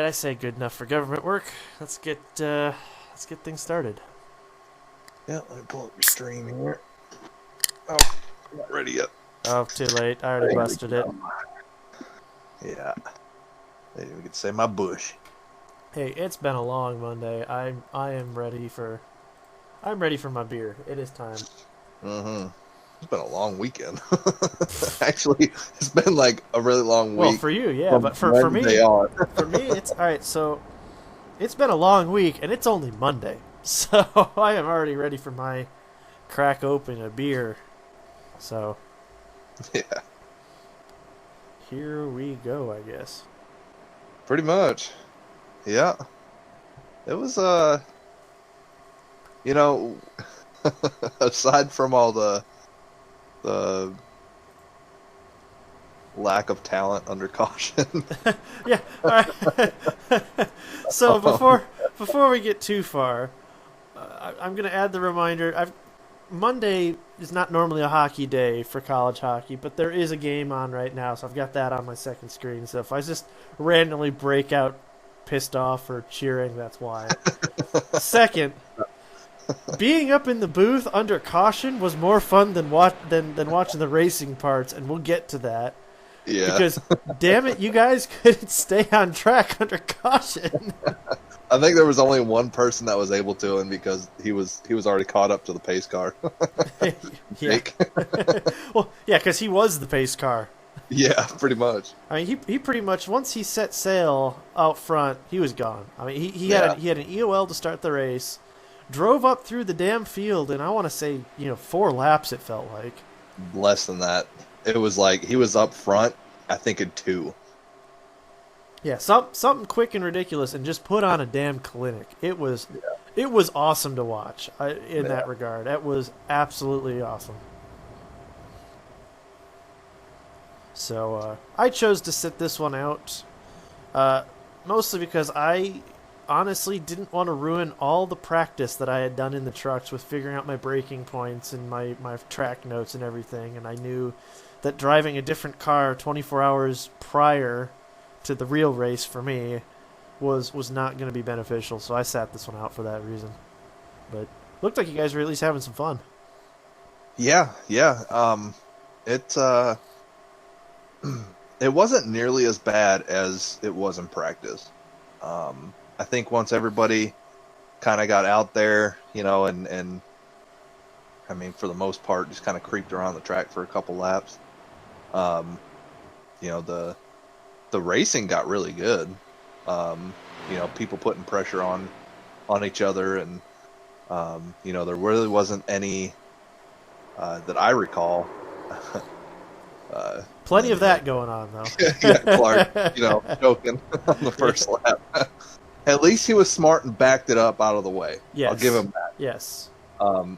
I say good enough for government work. Let's get things started. Yeah, let me pull up your stream here. Oh, not ready yet. Oh, too late. I already busted it. Yeah. We could say my bush. Hey, it's been a long Monday. I'm ready for my beer. It is time. Mm-hmm. It's been a long weekend. Actually, it's been like a really long week. Well, for you, yeah, but for me, for me, it's all right. So, it's been a long week, and it's only Monday, so I am already ready for my crack open a beer. So, Yeah. here we go, I guess. Pretty much. Yeah. It was aside from all the lack of talent under caution. Yeah. All right. So before we get too far, I'm going to add the reminder. Monday is not normally a hockey day for college hockey, but there is a game on right now, so I've got that on my second screen. So if I just randomly break out pissed off or cheering, that's why. Second, being up in the booth under caution was more fun than watching the racing parts, and we'll get to that. Yeah. Because, damn it, you guys couldn't stay on track under caution. I think there was only one person that was able to, and because he was already caught up to the pace car. Jake. Well, yeah, because he was the pace car. Yeah, pretty much. I mean, he pretty much, once he set sail out front, he was gone. I mean, he had an EOL to start the race, drove up through the damn field, and I want to say 4 laps. It felt like Less than that. It was like he was up front, I think, in 2. Yeah, something quick and ridiculous, and just put on a damn clinic. It was awesome to watch in that regard. That was absolutely awesome. So I chose to sit this one out, mostly because I honestly didn't want to ruin all the practice that I had done in the trucks with figuring out my braking points and my track notes and everything, and I knew that driving a different car 24 hours prior to the real race for me was not going to be beneficial, so I sat this one out for that reason. But looked like you guys were at least having some fun. Yeah. It wasn't nearly as bad as it was in practice. I think once everybody kind of got out there, and I mean, for the most part, just kind of creeped around the track for a couple laps. The racing got really good. People putting pressure on each other, and there really wasn't any that I recall. Plenty of that going on, though. Yeah, Clark, choking on the first lap. At least he was smart and backed it up out of the way. Yes. I'll give him that. Yes.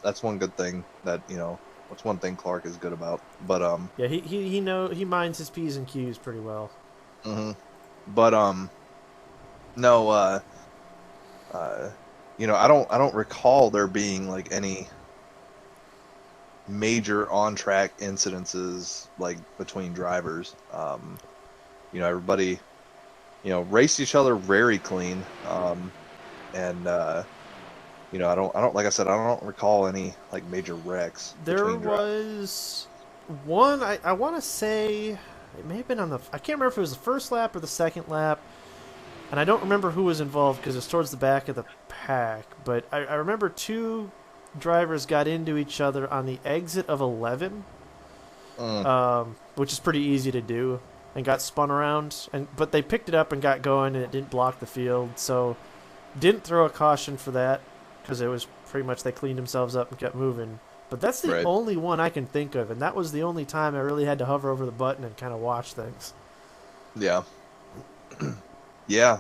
That's one good thing that what's one thing Clark is good about. But yeah, he minds his P's and Q's pretty well. Mm-hmm. But no, I don't recall there being like any major on-track incidences like between drivers. Everybody raced each other very clean, and I don't like I said, I don't recall any like major wrecks. There was one, I want to say it may have been I can't remember if it was the first lap or the second lap, and I don't remember who was involved because it's towards the back of the pack, but I remember 2 drivers got into each other on the exit of 11, which is pretty easy to do, and got spun around, but they picked it up and got going, and it didn't block the field, so didn't throw a caution for that because it was pretty much they cleaned themselves up and kept moving. But that's the only one I can think of, and that was the only time I really had to hover over the button and kind of watch things. Yeah. Yeah.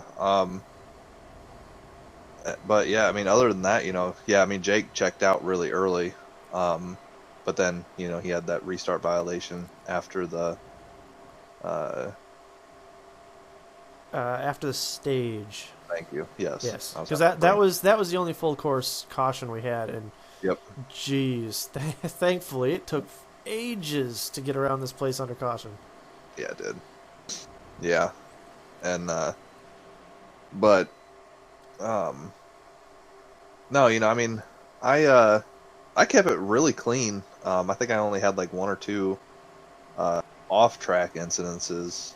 But yeah, I mean, other than that, Jake checked out really early, but then he had that restart violation after the stage. Thank you. Yes. Because that was the only full course caution we had, and yep. Jeez, thankfully it took ages to get around this place under caution. Yeah, it did. Yeah, and But um, no, I mean, I kept it really clean. I think I only had like one or two uh, off-track incidences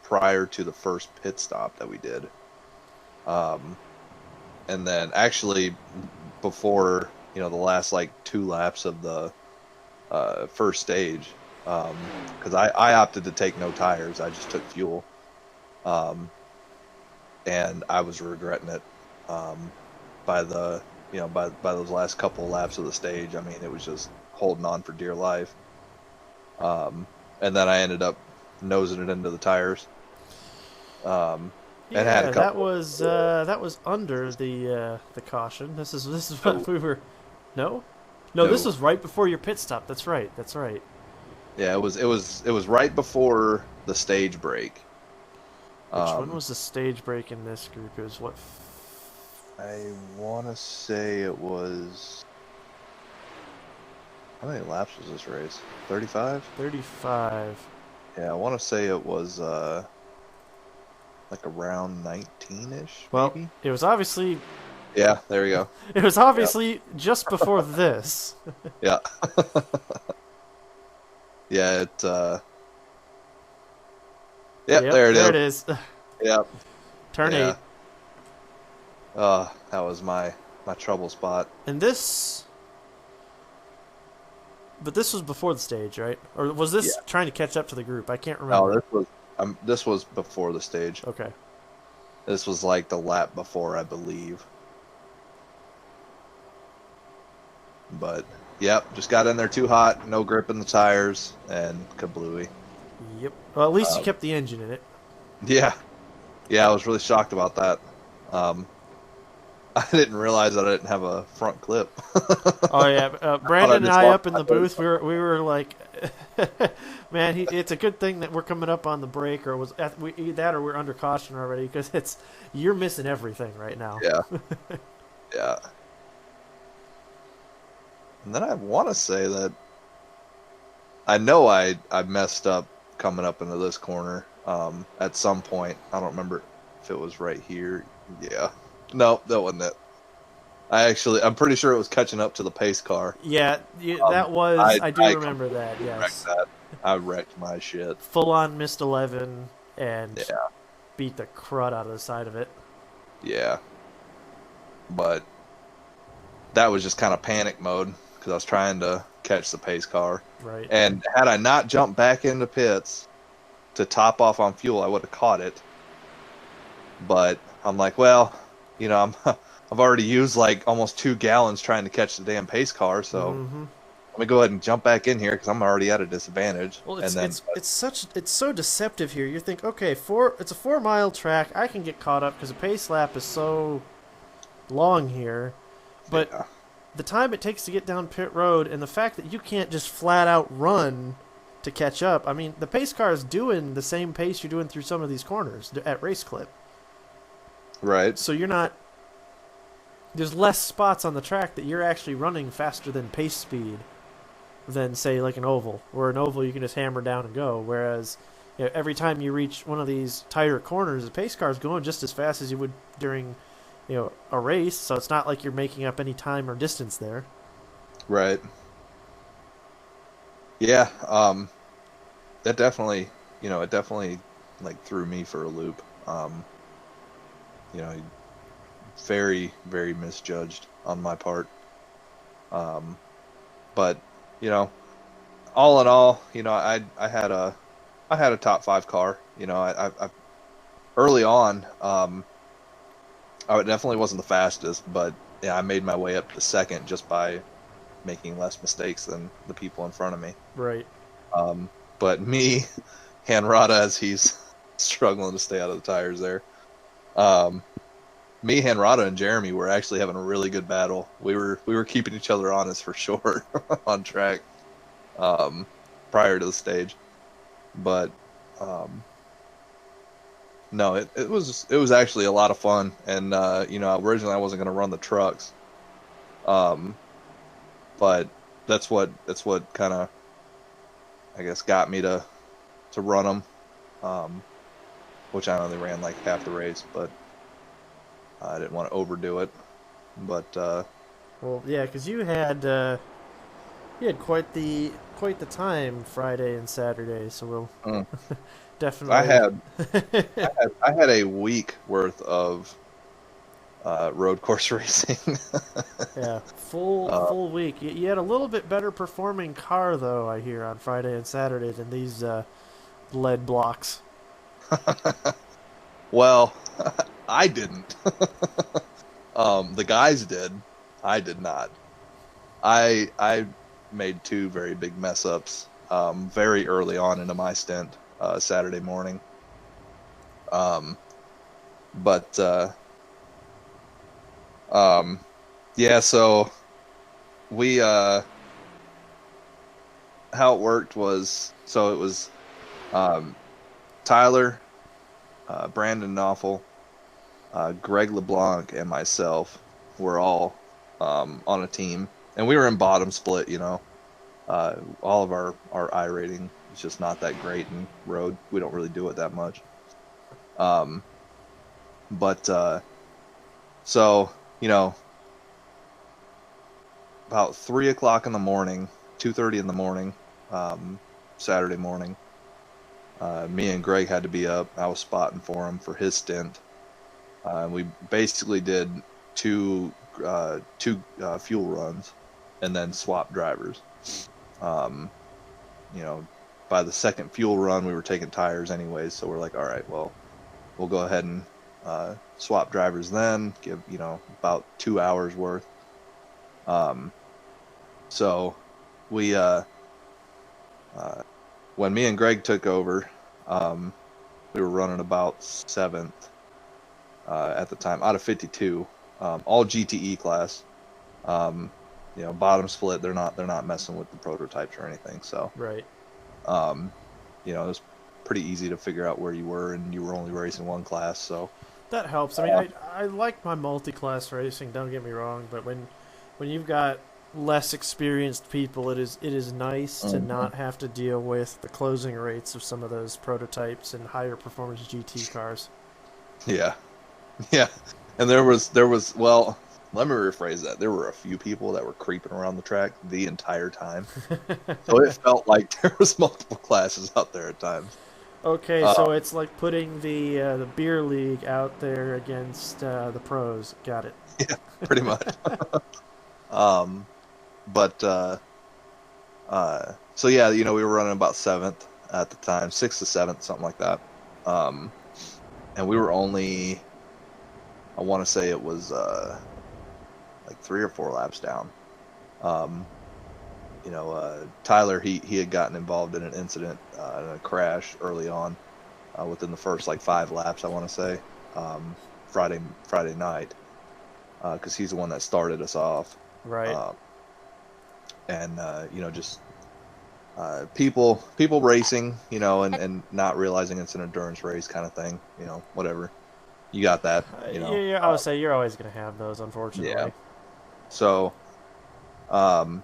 prior to the first pit stop that we did. Um, and then actually before the last like two laps of the first stage, because I opted to take no tires. I just took fuel, um, and I was regretting it by the by those last couple of laps of the stage. I mean, it was just holding on for dear life. And then I ended up nosing it into the tires. And had a Yeah, couple. that was under the caution. This is No, what we were. No, no, this no. was right before your pit stop. That's right. That's right. Yeah, it was right before the stage break. Which one Um, was the stage break in this group? It was what, I want to say it was. How many laps was this race? 35? 35. Yeah, I want to say it was like around 19-ish, Well, maybe. it was obviously Yeah, there we go. it was Yeah, obviously just before this. yeah, yeah. Yep, Yep, there it there is. it is. Yep, Turn yeah. 8. That was my trouble spot. And this but this was before the stage, right? Or was Yeah. this trying to catch up to the group? I can't No, remember. this was before the stage. Okay. This was like the lap before, I believe. But yep, just got in there too hot, no grip in the tires, and kablooey. Yep. Well, at least you Um, kept the engine in it. yeah, yeah, I was really shocked about that. Um, I didn't realize that I didn't have a front clip. Oh yeah, Thought I Brandon and just I lost up in my the way. booth. We were like, man, it's a good thing that we're coming up on the break, or that, or we're under caution already, because you're missing everything right now. Yeah, yeah. And then I want to say that I know I messed up coming up into this corner at some point. I don't remember if it was right here. Yeah, no, that wasn't it. I'm pretty sure it was catching up to the pace car. Yeah, Um, that was. I I do I remember that. completely wrecked Yes, that. I wrecked my shit. full on missed 11 and Yeah, beat the crud out of the side of it. yeah. But that was just kind of panic mode because I was trying to catch the pace car. Right. And had I not jumped back into pits to top off on fuel, I would have caught it. But I'm like, well, I've already used like almost 2 gallons trying to catch the damn pace car, so Mm-hmm. let me go ahead and jump back in here because I'm already at a disadvantage. Well, And then, it's so deceptive here. You think, okay, it's a 4 mile track. I can get caught up because the pace lap is so long here, but yeah, the time it takes to get down pit road and the fact that you can't just flat out run to catch up. I mean, the pace car is doing the same pace you're doing through some of these corners at race clip, right, so you're not. There's less spots on the track that you're actually running faster than pace speed than say like an oval. Where an oval you can just hammer down and go. Whereas every time you reach one of these tighter corners, the pace car is going just as fast as you would during a race. So it's not like you're making up any time or distance there. right. Yeah, that definitely, it definitely like threw me for a loop. You know, very, very misjudged on my part. Um, but all in all, I had a top five car. I early on, I definitely wasn't the fastest, but yeah, I made my way up to second just by making less mistakes than the people in front of me. Right. But me, Hanrada, as he's struggling to stay out of the tires there. Me, Hanrada, and Jeremy were actually having a really good battle. We were keeping each other honest for sure on track prior to the stage, but no, it was actually a lot of fun. And originally I wasn't going to run the trucks, um, but that's what kind of, I guess, got me to run them. which I only ran like half the race, but I didn't want to overdo it. But Well, yeah, because you had quite the time Friday and Saturday, so we'll mm, I definitely. had I had a week worth of road course racing. Yeah, full uh, full week. You had a little bit better performing car though, I hear, on Friday and Saturday than these lead blocks. well, I didn't. The guys did. I did not. I made two very big mess ups very early on into my stint Saturday morning. Um, but um, yeah, so we how it worked was so it was um, Tyler, Brandon Knopfel, Greg LeBlanc, and myself were all on a team, and we were in bottom split. All of our I rating is just not that great in road. We don't really do it that much. Um, but so you know, about 3 o'clock in the morning, 2:30 in the morning, um, Saturday morning. Me and Greg had to be up. I was spotting for him for his stint. We basically did two fuel runs, and then swap drivers. Um, you know, by the second fuel run, we were taking tires anyways, so we're like, all right, well, we'll go ahead and swap drivers then. Give about 2 hours worth. Um, so we uh, when me and Greg took over, um, we were running about seventh at the time out of 52, all GTE class. Um, bottom split. They're not messing with the prototypes or anything. So, Right. um, it was pretty easy to figure out where you were, and you were only racing one class. So, That helps. I mean, uh, I like my multi-class racing. Don't get me wrong, but when you've got less experienced people, it is nice to mhm. not have to deal with the closing rates of some of those prototypes and higher performance GT cars. Yeah, yeah. And there was well, let me rephrase that. There were a few people that were creeping around the track the entire time, so it felt like there was multiple classes out there at times. Okay, Uh, so it's like putting the beer league out there against the pros. Got it. yeah, pretty much. Um, but so yeah, we were running about seventh at the time, sixth to seventh, something like that. Um, and we were only, I want to say it was like 3 or 4 laps down. Um, Tyler, he had gotten involved in an incident, in a crash early on, within the first like 5 laps, I want to say, um, Friday night, because he's the one that started us off. Right. Um, and just people racing, and not realizing it's an endurance race kind of thing, whatever. You got that, Yeah, I would say you're always going to have those, yeah. unfortunately. So, um,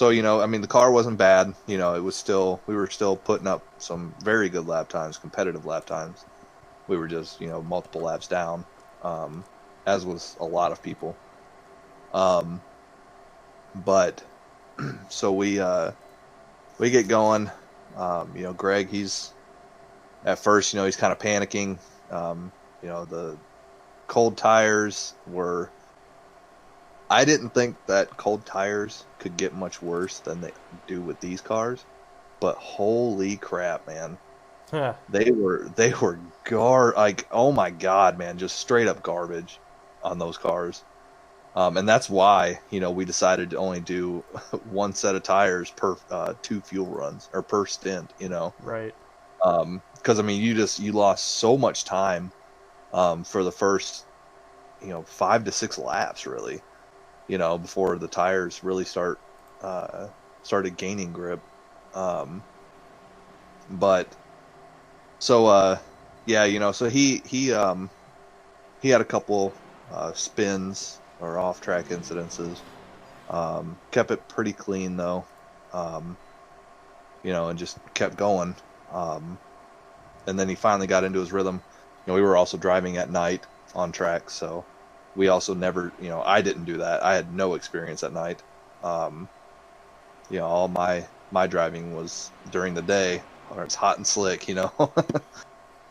I mean, the car wasn't bad. We were still putting up some very good lap times, competitive lap times. We were just, multiple laps down, um, as was a lot of people. Um, but so we get going. Greg, he's at first, he's kind of panicking. The cold tires were. I didn't think that cold tires could get much worse than they do with these cars, but holy crap, man. Huh. They were like, oh my god, man, just straight up garbage on those cars. And that's why, we decided to only do one set of tires per two fuel runs or per stint, Right. because I mean, you lost so much time for the first, 5 to 6 laps, really, before the tires really started gaining grip. Um, but so yeah, so he had a couple spins or off track incidences. Kept it pretty clean though, and just kept going. Um, and then he finally got into his rhythm. We were also driving at night on track, so we also never, I didn't do that. I had no experience at night. All my driving was during the day, or it's hot and slick. And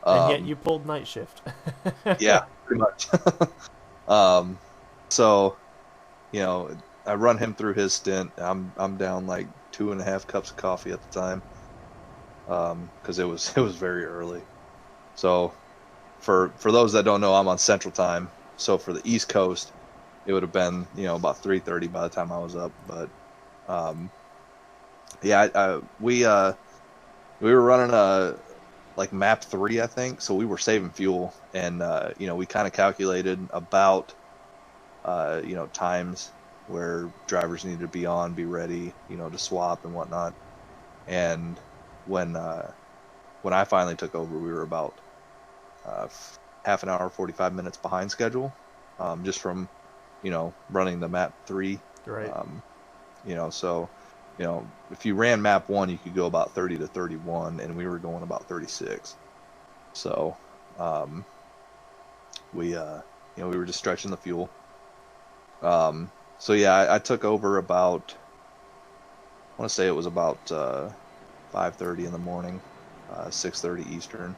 yet you pulled night shift. Yeah, pretty much. um, so, I run him through his stint. I'm down like 2.5 cups of coffee at the time, because it was very early. So, for those that don't know, I'm on Central Time. So for the East Coast, it would have been about 3:30 by the time I was up. But we were running like map 3, I think. So we were saving fuel, and we kind of calculated about times where drivers needed to be ready, to swap and whatnot. And when I finally took over, we were about half an hour, 45 minutes behind schedule, just from running the map 3. Right. So if you ran map 1, you could go about 30 to 31, and we were going about 36. So we were just stretching the fuel. I took over about, I want to say it was about 5:30 in the morning, 6:30 Eastern,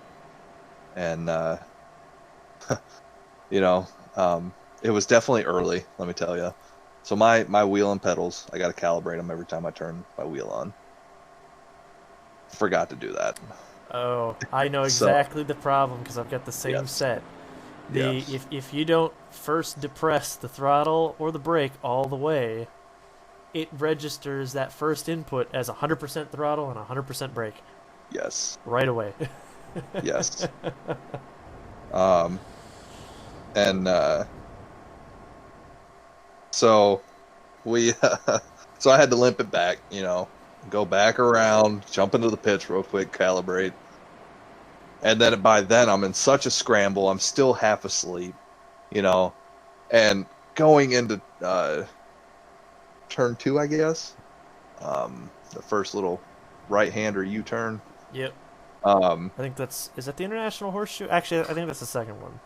and it was definitely early, let me tell you. So my wheel and pedals, I got to calibrate them every time I turn my wheel on. Forgot to do that. Oh, I know exactly the problem because I've got the same set. If you don't first depress the throttle or the brake all the way, it registers that first input as 100% throttle and 100% brake. Yes. Right away. Yes. So we, so I had to limp it back, go back around, jump into the pits real quick, calibrate. And then by then I'm in such a scramble. I'm still half asleep, and going into turn 2, I guess, the first little right-hander U-turn. Yep. I think is that the International Horseshoe? Actually, I think that's the second one.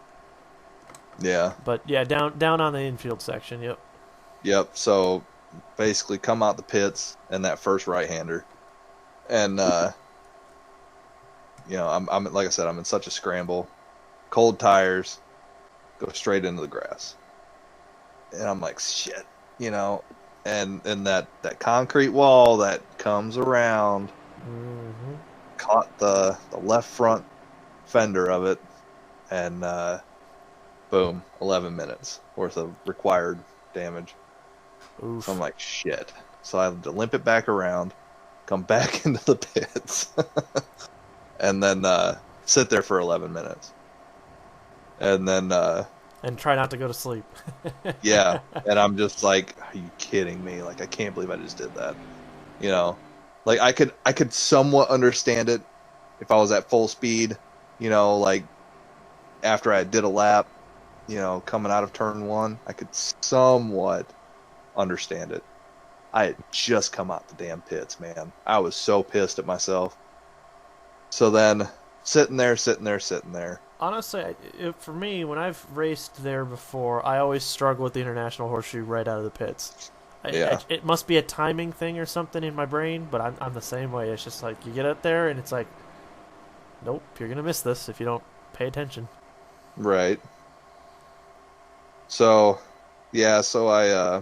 Yeah. But yeah, down on the infield section. Yep. Yep. So basically, come out the pits and that first right-hander, and I'm like I said, I'm in such a scramble, cold tires, go straight into the grass, and I'm like shit, and that concrete wall that comes around. Mm-hmm. Caught the left front fender of it, and boom, 11 minutes worth of required damage. Oof. So I'm like, shit. So I had to limp it back around, come back into the pits, and then sit there for 11 minutes. And then... and try not to go to sleep. Yeah, and I'm just like, are you kidding me? Like, I can't believe I just did that. Like I could somewhat understand it if I was at full speed, like after I did a lap, coming out of turn 1, I could somewhat understand it. I had just come out the damn pits, man. I was so pissed at myself. So then sitting there. Honestly, for me, when I've raced there before, I always struggle with the International Horseshoe right out of the pits. Yeah. It must be a timing thing or something in my brain, but I'm the same way. It's just like you get up there and it's like, nope, you're gonna miss this if you don't pay attention. Right. So, yeah. So I,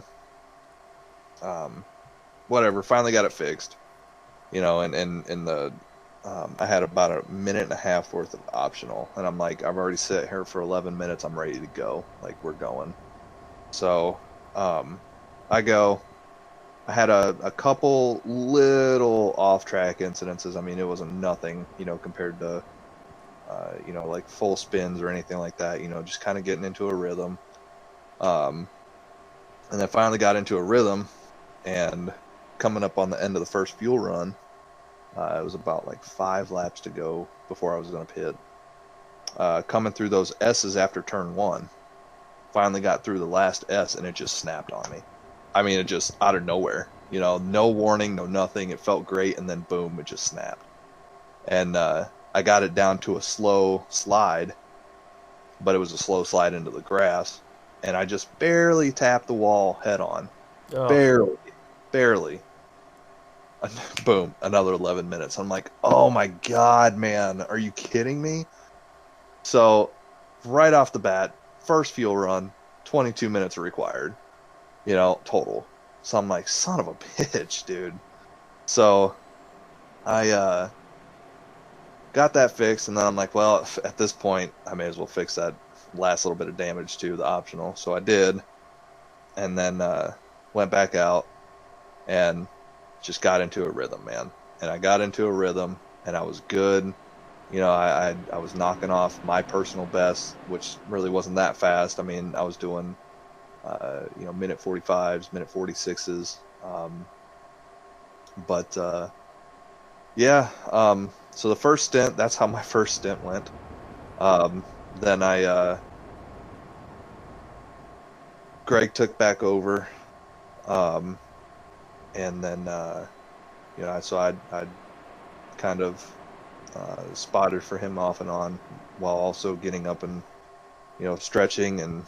whatever. Finally got it fixed. And the, I had about 1.5 minutes worth of optional, and I'm like, I've already sat here for 11 minutes. I'm ready to go. Like, we're going. So, I go. I had a couple little off-track incidences. I mean, it wasn't nothing, compared to, like full spins or anything like that. Just kind of getting into a rhythm. And then finally got into a rhythm, and coming up on the end of the first fuel run, it was about like 5 laps to go before I was going to pit. Coming through those S's after turn 1, finally got through the last S, and it just snapped on me. I mean, it just out of nowhere, no warning, no nothing. It felt great, and then boom, it just snapped. And I I got it down to a slow slide, but it was a slow slide into the grass, and I just barely tapped the wall head on. Oh. Barely. Boom, another 11 minutes. I'm like, oh my God, man, are you kidding me? So, right off the bat, first fuel run, 22 minutes required, total. So I'm like, son of a bitch, dude. So I got that fixed, and then I'm like, well, at this point, I may as well fix that last little bit of damage to the optional. So I did, and then went back out and just got into a rhythm, man. And I got into a rhythm, and I was good. I was knocking off my personal best, which really wasn't that fast. I mean, I was doing, minute 45s, minute 46s. But yeah, so the first stint, that's how my first stint went. Then Greg took back over. And then, so I'd kind of spotted for him off and on while also getting up and, stretching. And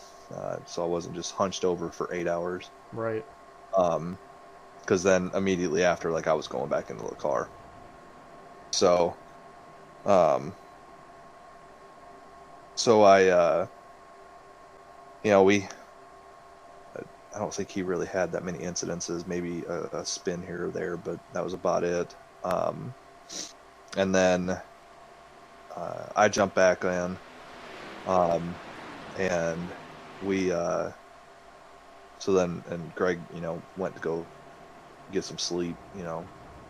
so I wasn't just hunched over for 8 hours. Right. Because then immediately after, like, I was going back into the car. So, I don't think he really had that many incidences, maybe a spin here or there, but that was about it. And then I jumped back in, and we, and Greg, went to go get some sleep,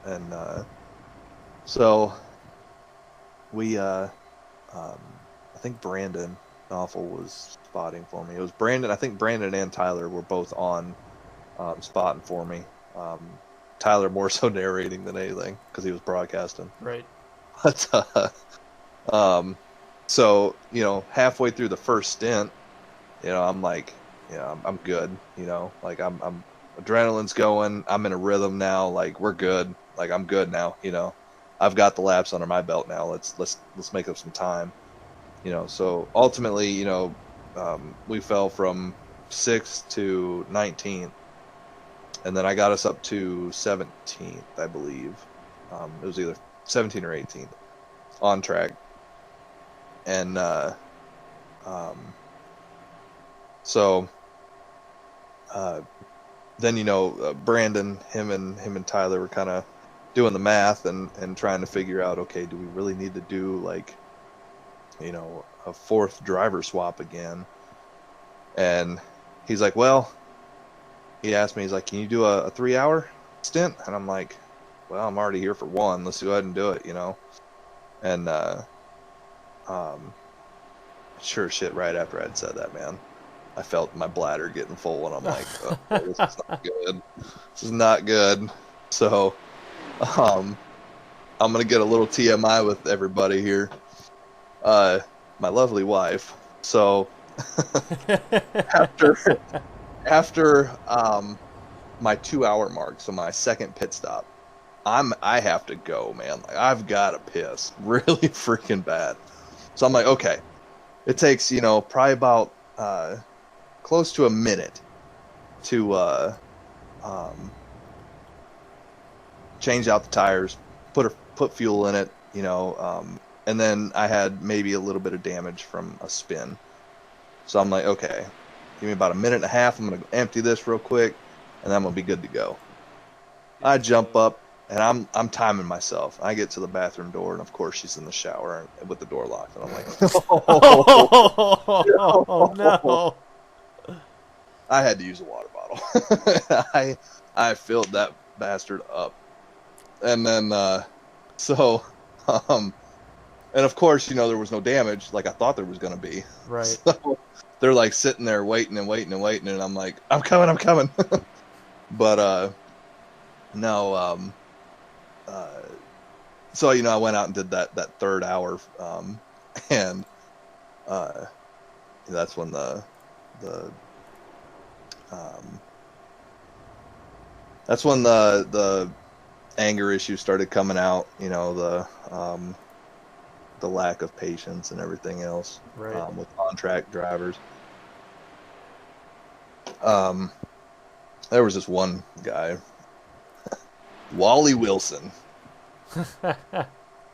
and so we, I think Brandon Knopfel was spotting for me. It was Brandon. I think Brandon and Tyler were both on spotting for me. Tyler more so narrating than anything because he was broadcasting. Right. But so halfway through the first stint, I'm like, I'm good. Like I'm adrenaline's going. I'm in a rhythm now. Like we're good. Like I'm good now. I've got the laps under my belt now. Let's make up some time. So ultimately, we fell from 6th to 19th, and then I got us up to 17th, I believe. It was either 17th or 18th on track, and then Brandon, him and Tyler were kind of doing the math and trying to figure out, okay, do we really need to do like a fourth driver swap again? And he's like, well, he asked me, he's like, can you do a 3-hour stint? And I'm like, well, I'm already here for one. Let's go ahead and do it, And sure as shit, right after I'd said that, man, I felt my bladder getting full, and I'm like, oh, this is not good. This is not good. So, I'm gonna get a little TMI with everybody here. My lovely wife. So after my 2-hour mark, so my second pit stop, I have to go, man. Like I've got to piss really freaking bad. So I'm like, okay, it takes probably about close to a minute to change out the tires, put fuel in it, and then I had maybe a little bit of damage from a spin. So I'm like, okay, give me about a minute and a half. I'm going to empty this real quick, and then I'm going to be good to go. I jump up, and I'm timing myself. I get to the bathroom door, and of course she's in the shower with the door locked. And I'm like, oh no. I had to use a water bottle. I filled that bastard up. And then, and of course, there was no damage like I thought there was going to be. Right. So they're like sitting there waiting, and I'm like, I'm coming. But, no, so, I went out and did that 3rd hour, and, that's when the anger issues started coming out, the lack of patience and everything else Right. with on-track drivers. There was this one guy, Wally Wilson.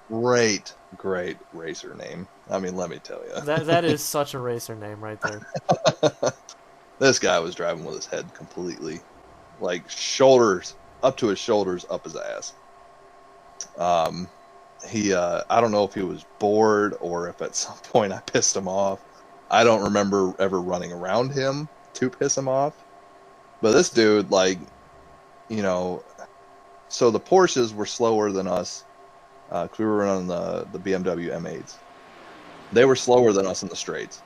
Great racer name. I mean, let me tell you. That is such a racer name right there. This guy was driving with his head completely, like shoulders up to his shoulders, up his ass. I don't know if he was bored or if at some point I pissed him off. I don't remember ever running around him to piss him off. But this dude, like, you know, so the Porsches were slower than us. 'Cause we were running the BMW M8s. They were slower than us in the straights.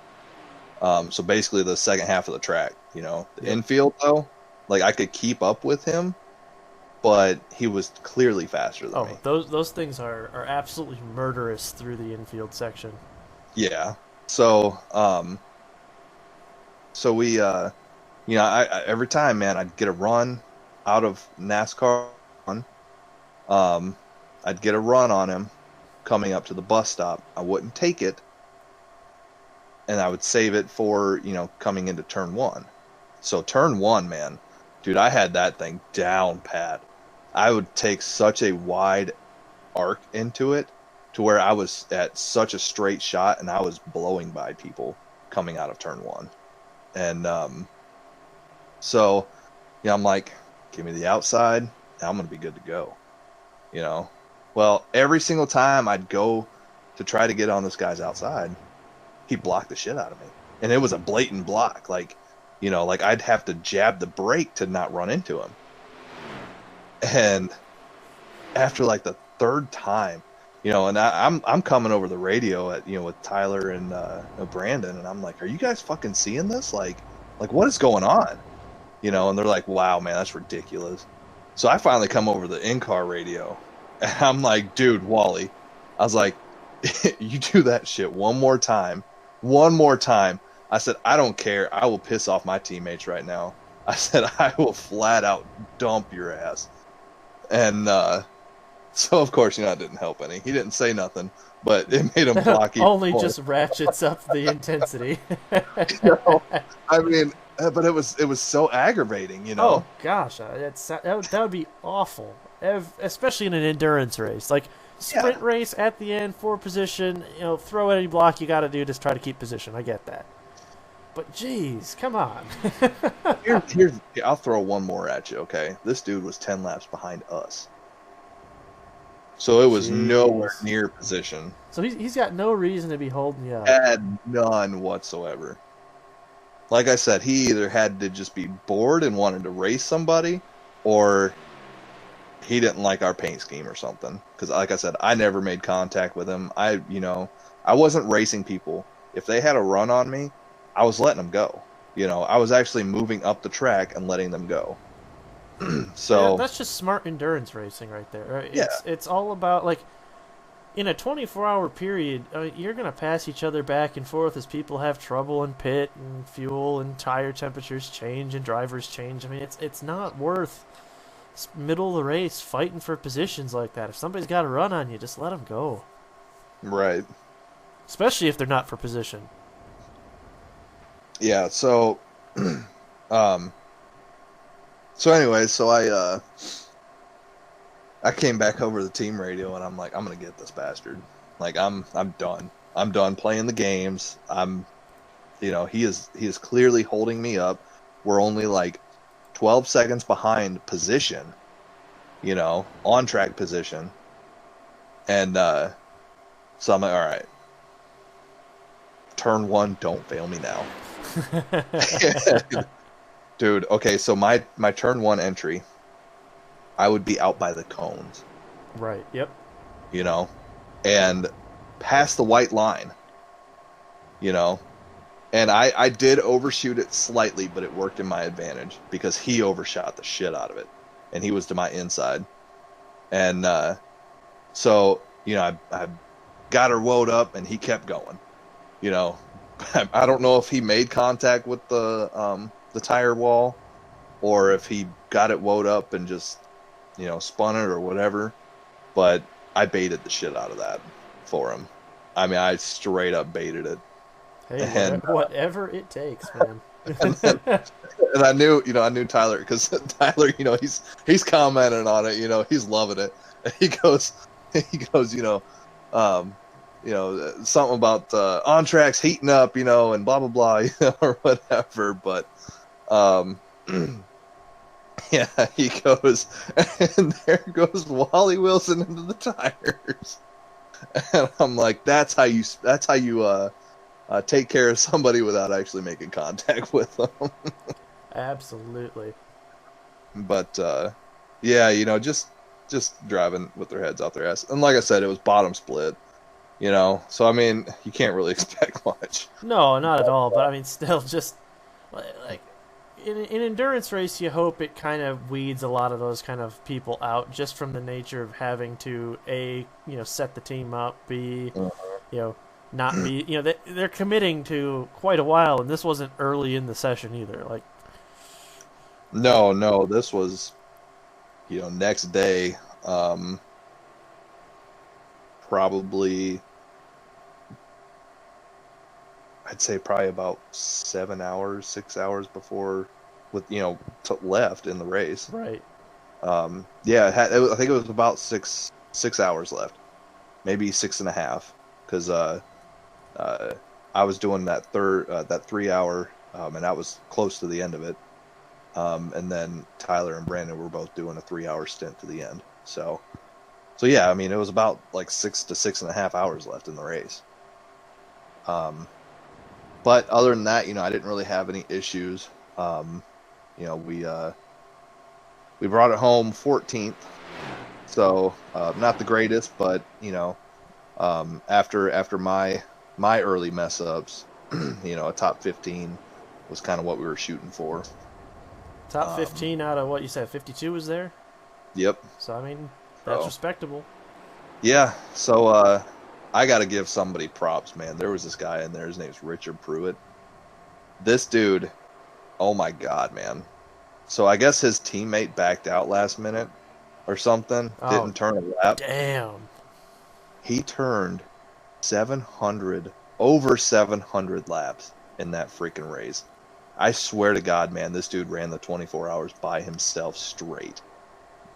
So basically the second half of the track, you know. The infield, though, like, I could keep up with him, but he was clearly faster than me. Those things are absolutely murderous through the infield section. Yeah. So, we, you know, I every time, man, I'd get a run out of NASCAR. I'd get a run on him coming up to the bus stop. I wouldn't take it, and I would save it for, you know, coming into turn one. So turn one, man, dude, I had that thing down pat. I would take such a wide arc into it to where I was at such a straight shot, and I was blowing by people coming out of turn one. And so, you know, I'm like, give me the outside, and I'm going to be good to go, you know. Well, every single time I'd go to try to get on this guy's outside, he blocked the shit out of me. And it was a blatant block. Like, you know, like I'd have to jab the brake to not run into him. And after like the third time, you know, and I'm coming over the radio at, you know, with Tyler and Brandon, and I'm like, are you guys fucking seeing this? Like what is going on? You know, and they're like, wow, man, that's ridiculous. So I finally come over the in-car radio, and I'm like, dude, Wally, I was like, you do that shit one more time. I said, I don't care. I will piss off my teammates right now. I said, I will flat out dump your ass. And so, of course, you know, it didn't help any. He didn't say nothing, but it made him block even Only more. just ratchets up the intensity. You know, I mean, but it was so aggravating, you know. Oh gosh, that would be awful, especially in an endurance race, like sprint race at the end for position. You know, throw any block you got to do to try to keep position. I get that, but geez, come on. Here's I'll throw one more at you. Okay, this dude was 10 laps behind us, so it was nowhere near position. So he's got no reason to be holding you up. Had none whatsoever. Like I said, he either had to just be bored and wanted to race somebody, or he didn't like our paint scheme or something. Because, like I said, I never made contact with him. I wasn't racing people. If they had a run on me, I was letting them go. You know, I was actually moving up the track and letting them go. So that's just smart endurance racing right there. Right? Yeah. It's all about, like, in a 24-hour period, you're going to pass each other back and forth as people have trouble in pit and fuel and tire temperatures change and drivers change. I mean, it's not worth middle of the race fighting for positions like that. If somebody's got a run on you, just let them go. Right. Especially if they're not for position. Yeah, so anyway, so I came back over the team radio, and I'm like, I'm gonna get this bastard. Like, I'm done. I'm done playing the games. You know, he is clearly holding me up. We're only like 12 seconds behind position, you know, on track position. And so I'm like, all right, turn one, don't fail me now. Dude, okay, so my turn one entry, I would be out by the cones. Right, yep. You know, and past the white line, you know. And I did overshoot it slightly, but it worked in my advantage because he overshot the shit out of it. And he was to my inside. And so, you know, I got her woed up, and he kept going. You know, I don't know if he made contact with the tire wall, or if he got it woed up and just, you know, spun it or whatever. But I baited the shit out of that for him. I mean, I straight up baited it. Hey, And whatever it takes, man. and, then, and I knew Tyler because Tyler, he's commenting on it. He's loving it. And he goes, um, something about on tracks heating up, and blah blah blah, or whatever. But um, yeah, he goes, and there goes Wally Wilson into the tires, and I'm like, that's how you take care of somebody without actually making contact with them. Absolutely. But yeah, just driving with their heads out their ass. And like I said, it was bottom split, So I mean, you can't really expect much. No, not at all. But I mean, still, just like in an endurance race, you hope it kind of weeds a lot of those kind of people out, just from the nature of having to set the team up, b not be they're committing to quite a while, and this wasn't early in the session either. Like, no, this was next day, probably I'd say probably about 7 hours, 6 hours before with left in the race. Right. Yeah, I think it was about 6 hours left, maybe 6.5, because I was doing that 3 hour, and I was close to the end of it. And then Tyler and Brandon were both doing a 3 hour stint to the end. So yeah, I mean, it was about like 6 to 6.5 hours left in the race. But other than that, I didn't really have any issues. We brought it home 14th, so not the greatest, but after my early mess ups, a top 15 was kind of what we were shooting for. Top 15 out of what you said, 52 was there? Yep. So, I mean, that's respectable. Yeah, so I got to give somebody props, man. There was this guy in there. His name's Richard Pruitt. This dude, oh my God, man. So I guess his teammate backed out last minute or something. Didn't turn a lap. Damn. He turned over 700 laps in that freaking race. I swear to God, man, this dude ran the 24 hours by himself straight.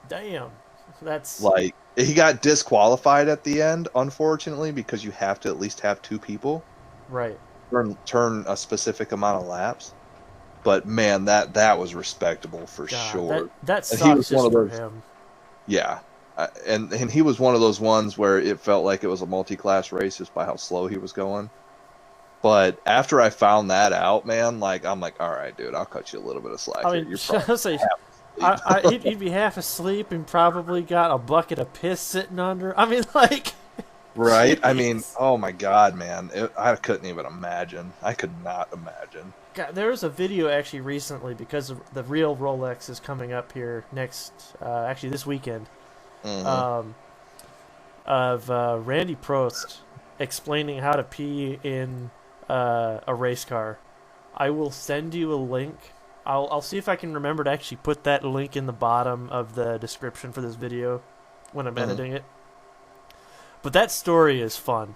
Damn. That's like, he got disqualified at the end, unfortunately, because you have to at least have two people. Right. Turn a specific amount of laps. But man, that was respectable for sure. That sucks just for him. Yeah. And he was one of those ones where it felt like it was a multi-class race just by how slow he was going. But after I found that out, man, like, I'm like, all right, dude, I'll cut you a little bit of slack. I mean, he'd be half asleep and probably got a bucket of piss sitting under. I mean, like... Right? I mean, oh my God, man. I couldn't even imagine. I could not imagine. God, there was a video actually recently, because the real Rolex is coming up here actually this weekend, of Randy Prost explaining how to pee in a race car. I will send you a link. I'll see if I can remember to actually put that link in the bottom of the description for this video when I'm editing it. But that story is fun.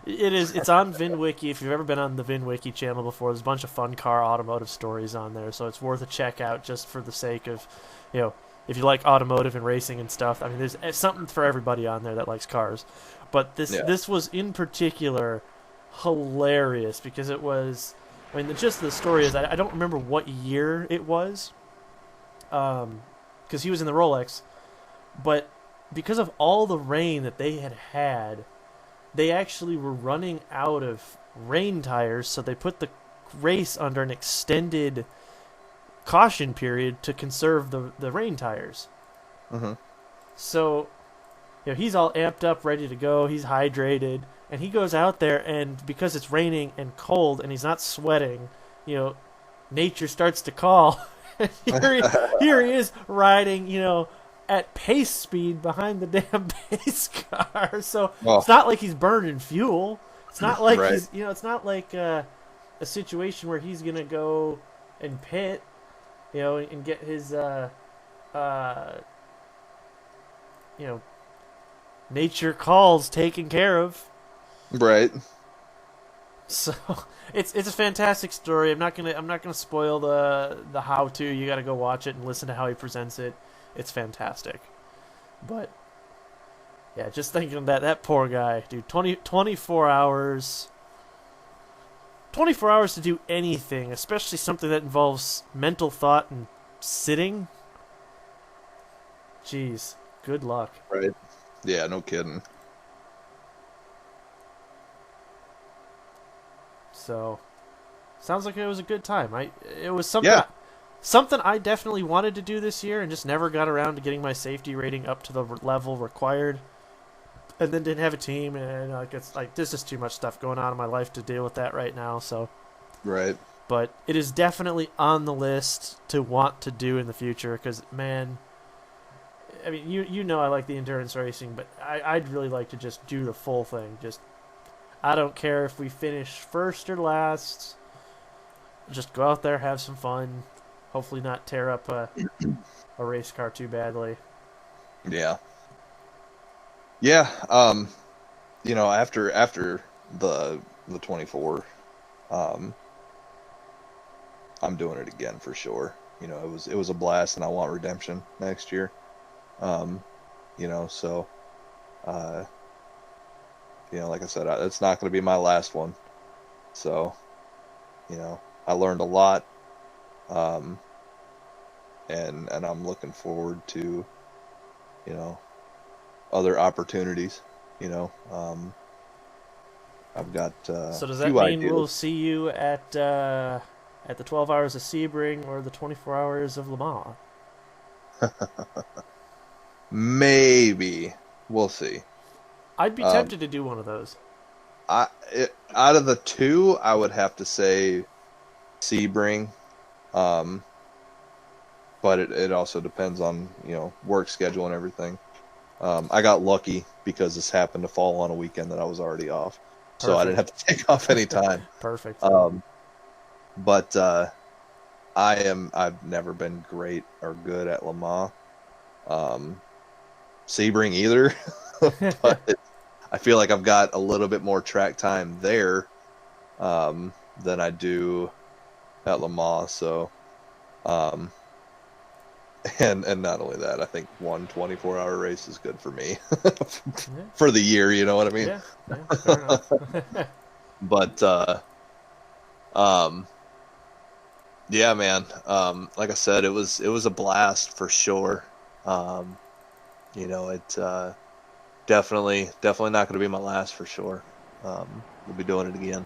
It's on VinWiki. If you've ever been on the VinWiki channel before, there's a bunch of fun car automotive stories on there, so it's worth a check out just for the sake of, if you like automotive and racing and stuff. I mean, there's something for everybody on there that likes cars. But this was in particular hilarious because it was, I mean, the gist of the story is I don't remember what year it was, because he was in the Rolex, but because of all the rain that they had, they actually were running out of rain tires, so they put the race under an extended caution period to conserve the rain tires. Mm-hmm. So, he's all amped up, ready to go. He's hydrated, and he goes out there, and because it's raining and cold, and he's not sweating, nature starts to call. here he is riding, at pace speed behind the damn pace car. So it's not like he's burning fuel. It's not like he's, it's not like a situation where he's gonna go and pit, and get his nature calls taken care of. Right. So it's a fantastic story. I'm not gonna spoil the how to. You got to go watch it and listen to how he presents it. It's fantastic. But yeah, just thinking of that poor guy, dude. 24 hours. 24 hours to do anything, especially something that involves mental thought and sitting. Jeez, good luck. Right. Yeah, no kidding. So, sounds like it was a good time. It was Yeah. something I definitely wanted to do this year and just never got around to getting my safety rating up to the level required. And then didn't have a team, and it's like there's just too much stuff going on in my life to deal with that right now. So, Right. but it is definitely on the list to want to do in the future because, man, I mean, you know I like the endurance racing, but I'd really like to just do the full thing. Just I don't care if we finish first or last. Just go out there, have some fun. Hopefully, not tear up a race car too badly. Yeah. Yeah. After the 24, um, I'm doing it again for sure. It was a blast, and I want redemption next year. Um, so uh, like I said, it's not going to be my last one. So, I learned a lot, um, and I'm looking forward to, you know, other opportunities. I've got So does a that few mean ideas. we'll see you at the 12 hours of Sebring or the 24 hours of Le Mans? Maybe we'll see. I'd be Um, tempted to do one of those. out of the two, I would have to say Sebring, um, but it also depends on work schedule and everything. I got lucky because this happened to fall on a weekend that I was already off, so I didn't have Perfect. to take off any time. Perfect. But I've never been great or good at Le Mans. Um, Sebring either, but I feel like I've got a little bit more track time there than I do at Le Mans. So, um, and not only that, I think one 24-hour race is good for me Yeah, for the year. You know what I mean? yeah, fair enough. But um, yeah, man. Like I said, it was a blast for sure. Um, it definitely not going to be my last for sure. We'll be doing it again.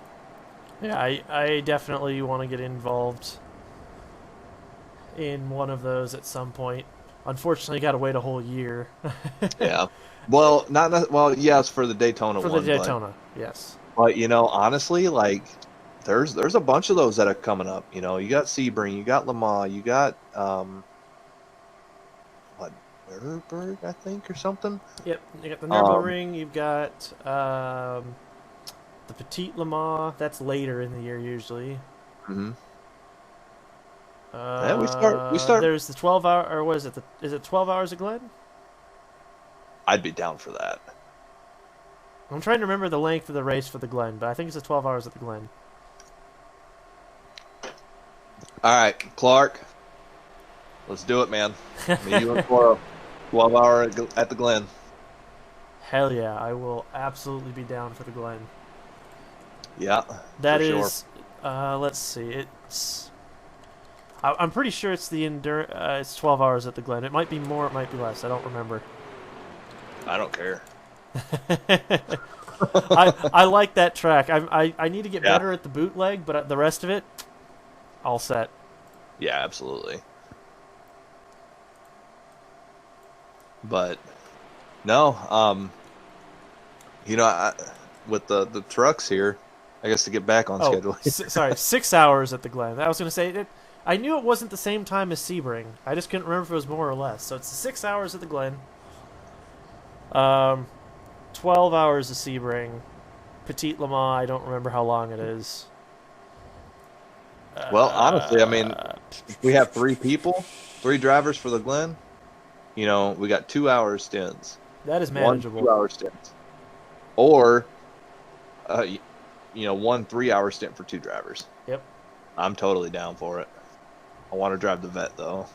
Yeah, I definitely want to get involved in one of those at some point. Unfortunately, got to wait a whole year Yeah. Well, well, yes, for the Daytona for the one, Daytona. Yes. but honestly, like there's a bunch of those that are coming up. You got Sebring, you got Le Mans, you got what Nuremberg, I think, or something. Yep. You got the Um, Nurburgring. You've got the Petit Le Mans. That's later in the year usually. mhm. Yeah, we start. There's the 12 hour, or what is it? Is it 12 hours of Glen? I'd be down for that. I'm trying to remember the length of the race for the Glen, but I think it's the 12 hours at the Glen. All right, Clark, let's do it, man. Me, you, and Cora, 12-hour at the Glen. Hell yeah, I will absolutely be down for the Glen. Yeah, That for sure. is, let's see, I'm pretty sure it's it's 12 hours at the Glen. It might be more, it might be less. I don't remember. I don't care. I like that track. I need to get Yeah, better at the bootleg, but the rest of it, all set. yeah, absolutely. But no, with the trucks here, I guess to get back on Oh, schedule. sorry, 6 hours at the Glen. I was going to say it. I knew it wasn't the same time as Sebring. I just couldn't remember if it was more or less. So it's 6 hours at the Glen. 12 hours of Sebring. Petit Le Mans, I don't remember how long it is. Well, honestly, I mean, Uh, if we have three drivers for the Glen, we got 2 hour stints, that is one manageable. 2 hour stints, or 1 3-hour stint for 2 drivers. Yep. I'm totally down for it. I want to drive the Vet though.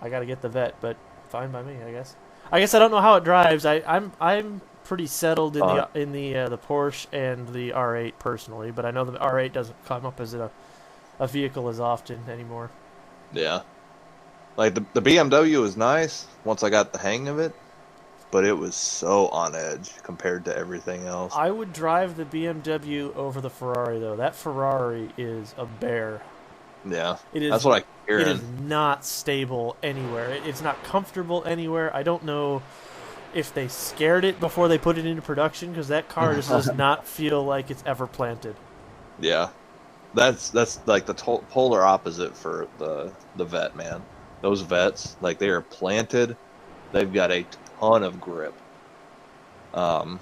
I got to get the Vet, but fine by me, I guess. I guess I don't know how it drives. I'm pretty settled in the Porsche and the R8 personally, but I know the R8 doesn't come up as a vehicle as often anymore. Yeah. Like the BMW is nice once I got the hang of it, but it was so on edge compared to everything else. I would drive the BMW over the Ferrari though. That Ferrari is a bear. Yeah. It is. That's what I hear. It is not stable anywhere. It's not comfortable anywhere. I don't know if they scared it before they put it into production, because that car just does not feel like it's ever planted. Yeah. That's like the polar opposite for the Vet, man. Those Vets, like, they are planted. They've got a ton of grip. But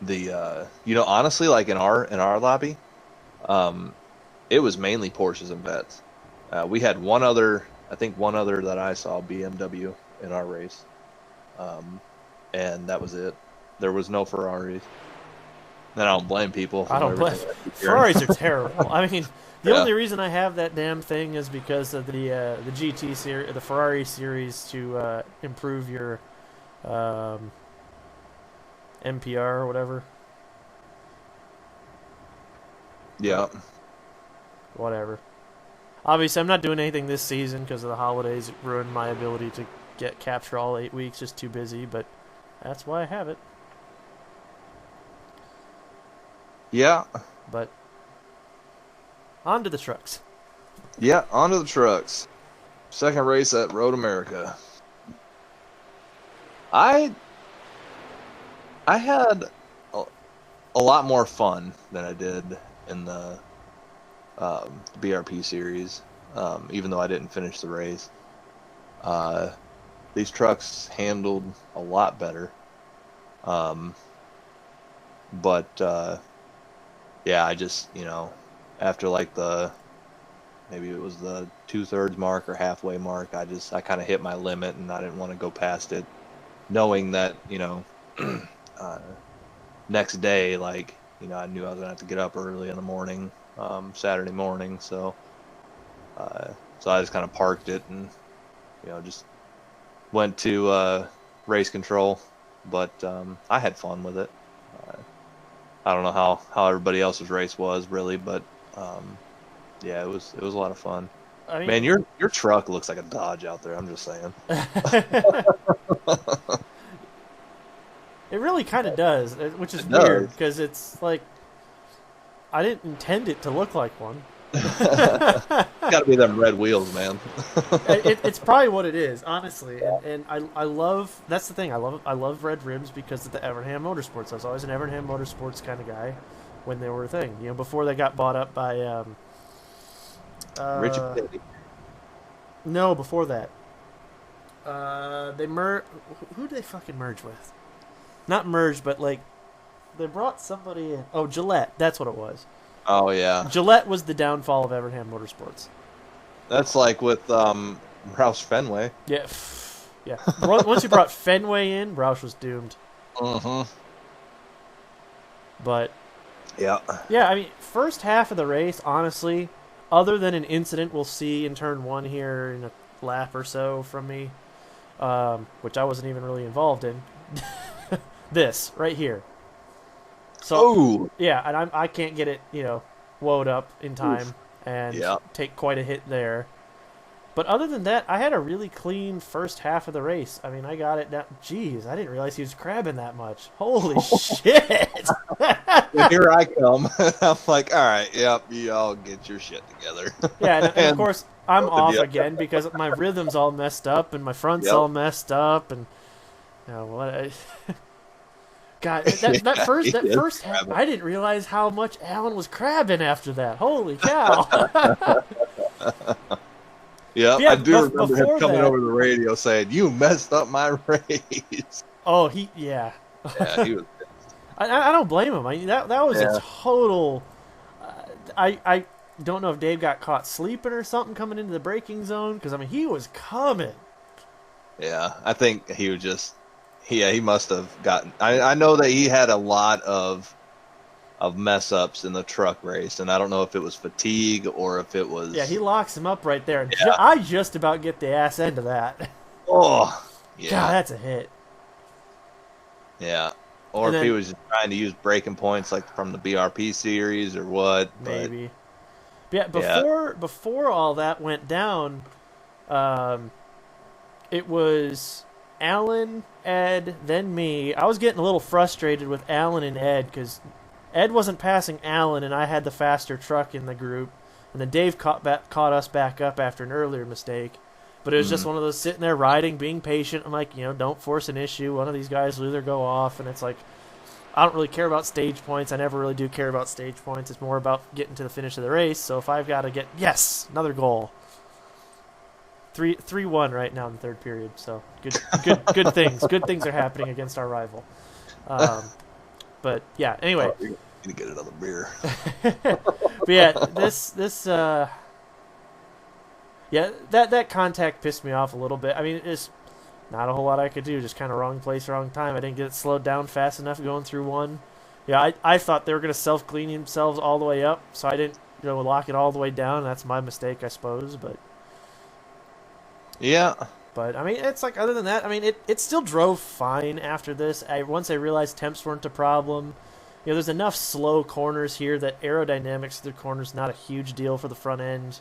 the honestly, like in our lobby, it was mainly Porsches and Vets. We had one other that I saw, BMW, in our race, and that was it. There was no Ferraris. And I don't blame people. I don't blame. Ferraris are terrible. I mean, the Yeah. only reason I have that damn thing is because of the GT series, the Ferrari series, to improve your MPR or whatever. Yeah. Whatever. Obviously, I'm not doing anything this season because of the holidays. It ruined my ability to capture all 8 weeks. Just too busy, but that's why I have it. Yeah. But on to the trucks. Yeah, onto the trucks. Second race at Road America. I had a lot more fun than I did in the BRP series, even though I didn't finish the race. These trucks handled a lot better. But yeah, I just, after like maybe it was the 2/3 mark or halfway mark, I kind of hit my limit and I didn't want to go past it, knowing that, next day, like, I knew I was gonna have to get up early in the morning, Saturday morning, so I just kind of parked it and, just went to race control, but I had fun with it. I don't know how everybody else's race was really, but yeah, it was a lot of fun. I mean, Man, your truck looks like a Dodge out there. I'm just saying. It really kind of does, which is It does. weird because it's like I didn't intend it to look like one. Got to be them red wheels, man. It's probably what it is, honestly. And I love, that's the thing. I love red rims because of the Evernham Motorsports. I was always an Evernham Motorsports kind of guy when they were a thing. Before they got bought up by Richie Petty. No, before that. Who did they fucking merge with? Not merge, but like they brought somebody in. Oh, Gillette. That's what it was. Oh yeah, Gillette was the downfall of Evernham Motorsports. that's like with Roush Fenway. Yeah, yeah. Once you brought Fenway in, Roush was doomed. But Yeah. yeah, I mean, first half of the race, honestly, other than an incident we'll see in turn 1 here in a lap or so from me, which I wasn't even really involved in. This right here. So yeah, and I can't get it, woed up in time and take quite a hit there. But other than that, I had a really clean first half of the race. I mean, I got it down. Jeez, I didn't realize he was crabbing that much. Holy shit! Here I come. I'm like, all right, yep, you all get your shit together. Yeah, and of course I'm off again because my rhythm's all messed up and my front's all messed up and what. God, that first half, I didn't realize how much Alan was crabbing after that. Holy cow! Yeah, I do remember him coming that, over the radio saying, "You messed up my race." Oh, Yeah, he was. I don't blame him. I mean, that was a total. I don't know if Dave got caught sleeping or something coming into the braking zone because I mean he was coming. Yeah, I think he Yeah, he must have gotten. I know that he had a lot of mess ups in the truck race, and I don't know if it was fatigue or if it Yeah, he was. locks him up right there. Yeah. I just about get the ass end of that. Oh, God, yeah, that's a hit. yeah. Or And if he then was just trying to use breaking points like from the BRP series or what. But maybe. But yeah, yeah, before all that went down, um, it was Alan, Ed, then me. I was getting a little frustrated with Alan and Ed because Ed wasn't passing Alan, and I had the faster truck in the group. And then Dave caught us back up after an earlier mistake. But it was just mm, one of those sitting there riding, being patient. I'm like, don't force an issue. One of these guys will either go off, and it's like, I don't really care about stage points. I never really do care about stage points. It's more about getting to the finish of the race. So if I've got to get, yes, another goal. 3-1 right now in the third period. So good things. Good things are happening against our rival. But yeah. Anyway, oh, you're gonna get another beer. but yeah, this yeah, that contact pissed me off a little bit. I mean, it's not a whole lot I could do. Just kind of wrong place, wrong time. I didn't get it slowed down fast enough going through one. Yeah, I thought they were going to self-clean themselves all the way up, so I didn't lock it all the way down. That's my mistake, I suppose. Yeah, But I mean, it's like other than that, I mean, it still drove fine after this. Once I realized temps weren't a problem. There's enough slow corners here that aerodynamics through the corners not a huge deal for the front end.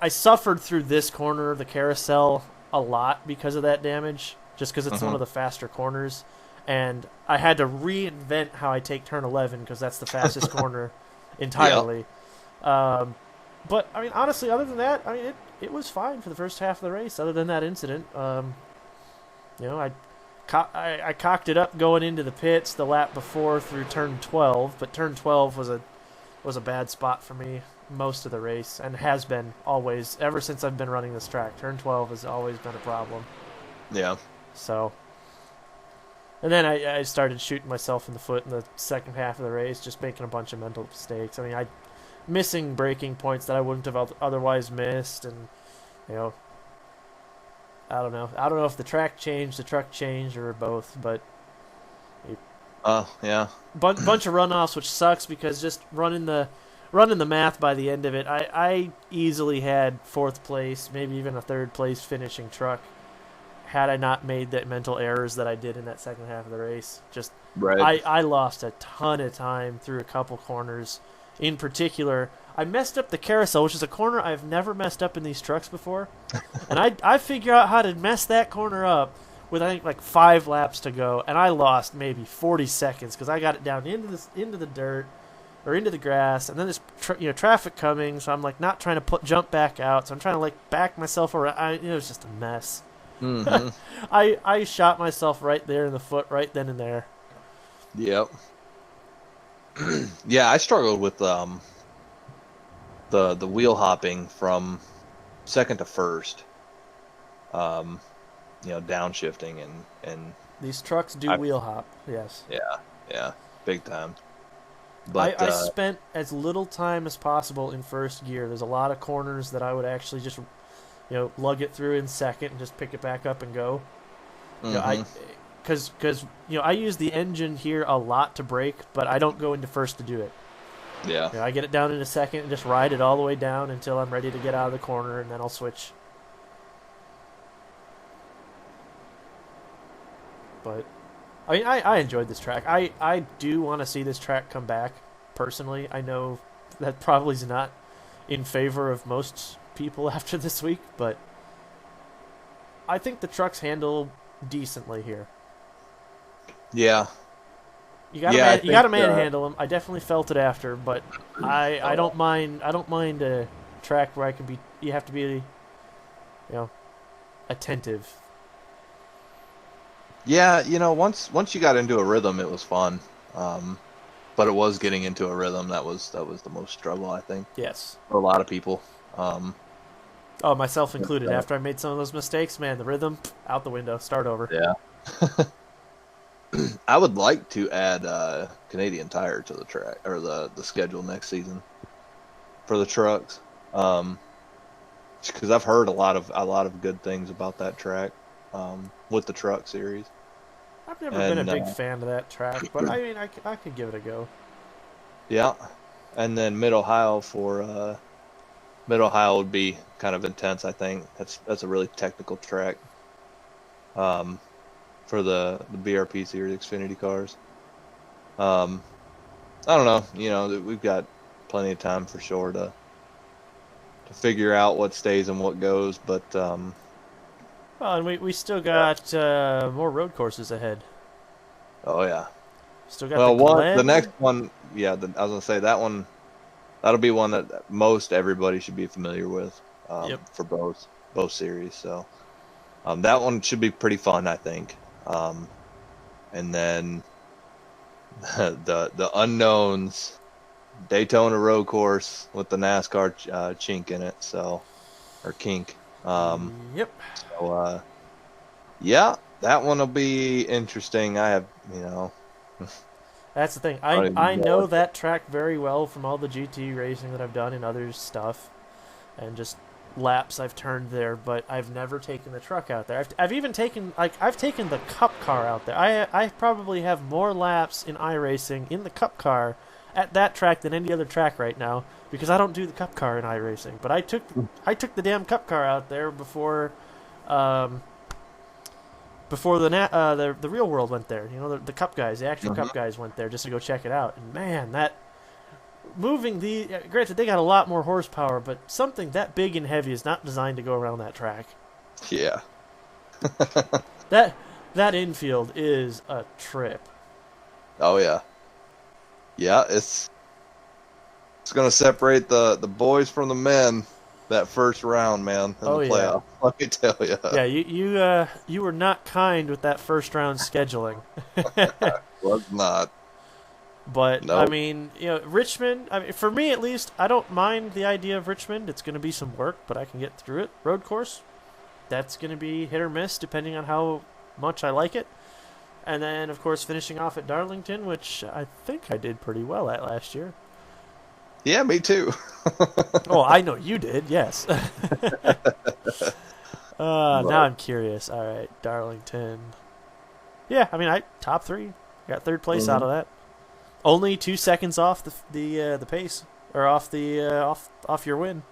I suffered through this corner, the carousel, a lot because of that damage, just because it's one of the faster corners. And I had to reinvent how I take turn 11 because that's the fastest corner entirely. But, I mean, honestly, other than that, I mean, it was fine for the first half of the race, other than that incident. I cocked it up going into the pits the lap before through turn 12, but turn 12 was a bad spot for me most of the race, and has been always, ever since I've been running this track. Turn 12 has always been a problem. yeah. So, and then I started shooting myself in the foot in the second half of the race, just making a bunch of mental mistakes. I mean, missing braking points that I wouldn't have otherwise missed, and I don't know. I don't know if the track changed, the truck changed, or both, but Yeah. bunch of runoffs, which sucks because just running the math by the end of it, I easily had fourth place, maybe even a third place finishing truck, had I not made the mental errors that I did in that second half of the race. Just Right. I lost a ton of time through a couple corners. In particular, I messed up the carousel, which is a corner I've never messed up in these trucks before. And I figure out how to mess that corner up with, I think, like 5 laps to go, and I lost maybe 40 seconds because I got it down into the dirt or into the grass, and then there's traffic coming, so I'm like not trying to jump back out, so I'm trying to like back myself around. It was just a mess. Mm-hmm. I shot myself right there in the foot right then and there. Yep. Yeah, I struggled with the wheel hopping from second to first. Downshifting and These trucks do wheel hop, yes. yeah, big time. But I spent as little time as possible in first gear. There's a lot of corners that I would actually just lug it through in second and just pick it back up and go. Because I use the engine here a lot to brake, but I don't go into first to do it. yeah, I get it down in a second and just ride it all the way down until I'm ready to get out of the corner, and then I'll switch. But I mean, I enjoyed this track. I do want to see this track come back. Personally, I know that probably is not in favor of most people after this week, but I think the trucks handle decently here. yeah. You gotta manhandle them. I definitely felt it after, but I don't mind. I don't mind a track where you have to be, attentive. Yeah, once you got into a rhythm, it was fun. But it was getting into a rhythm that was the most struggle, I think, Yes. for a lot of people. Oh, myself included. After I made some of those mistakes, man, the rhythm out the window. Start over. Yeah. I would like to add Canadian Tire to the track or the schedule next season for the trucks, because I've heard a lot of good things about that track with the truck series. I've never been a And big fan of that track, but I mean, I could give it a go. yeah, and then Mid Ohio Mid Ohio would be kind of intense. I think that's a really technical track um, for the BRP series Xfinity cars. Um, I don't know. We've got plenty of time for sure to figure out what stays and what goes. But Well, and we still got more road courses ahead. oh yeah. Still got the Well, the Glen. next one, yeah, I was gonna say that one. That'll be one that most everybody should be familiar with Yep. for both series. So that one should be pretty fun, I think. And then the unknowns, Daytona Road Course with the NASCAR chink in it, or kink. Yep. So yeah, that one will be interesting. I have, That's the thing. I don't even I know know what- that track very well from all the GT racing that I've done and other stuff, and just laps I've turned there. But I've never taken the truck out there. I've even taken I've taken the Cup car out there. I probably have more laps in iRacing in the Cup car at that track than any other track right now because I don't do the Cup car in iRacing. But I took the damn Cup car out there before. Before the real world went there, the Cup guys, the actual Cup guys went there just to go check it out. And man, that moving granted they got a lot more horsepower, but something that big and heavy is not designed to go around that track. Yeah. That infield is a trip. Oh yeah. Yeah, it's gonna separate the boys from the men that first round, man, in Oh, the yeah. playoff. Let me tell you. Yeah, you were not kind with that first round scheduling. Was not. But Nope. I mean, Richmond. I mean, for me at least, I don't mind the idea of Richmond. It's going to be some work, but I can get through it. Road course, that's going to be hit or miss depending on how much I like it. And then, of course, finishing off at Darlington, which I think I did pretty well at last year. Yeah, me too. Oh, I know you did. Yes. Now I'm curious. All right, Darlington. Yeah, I mean, I top 3, got 3rd place out of that. Only 2 seconds off the pace, or off the off your win.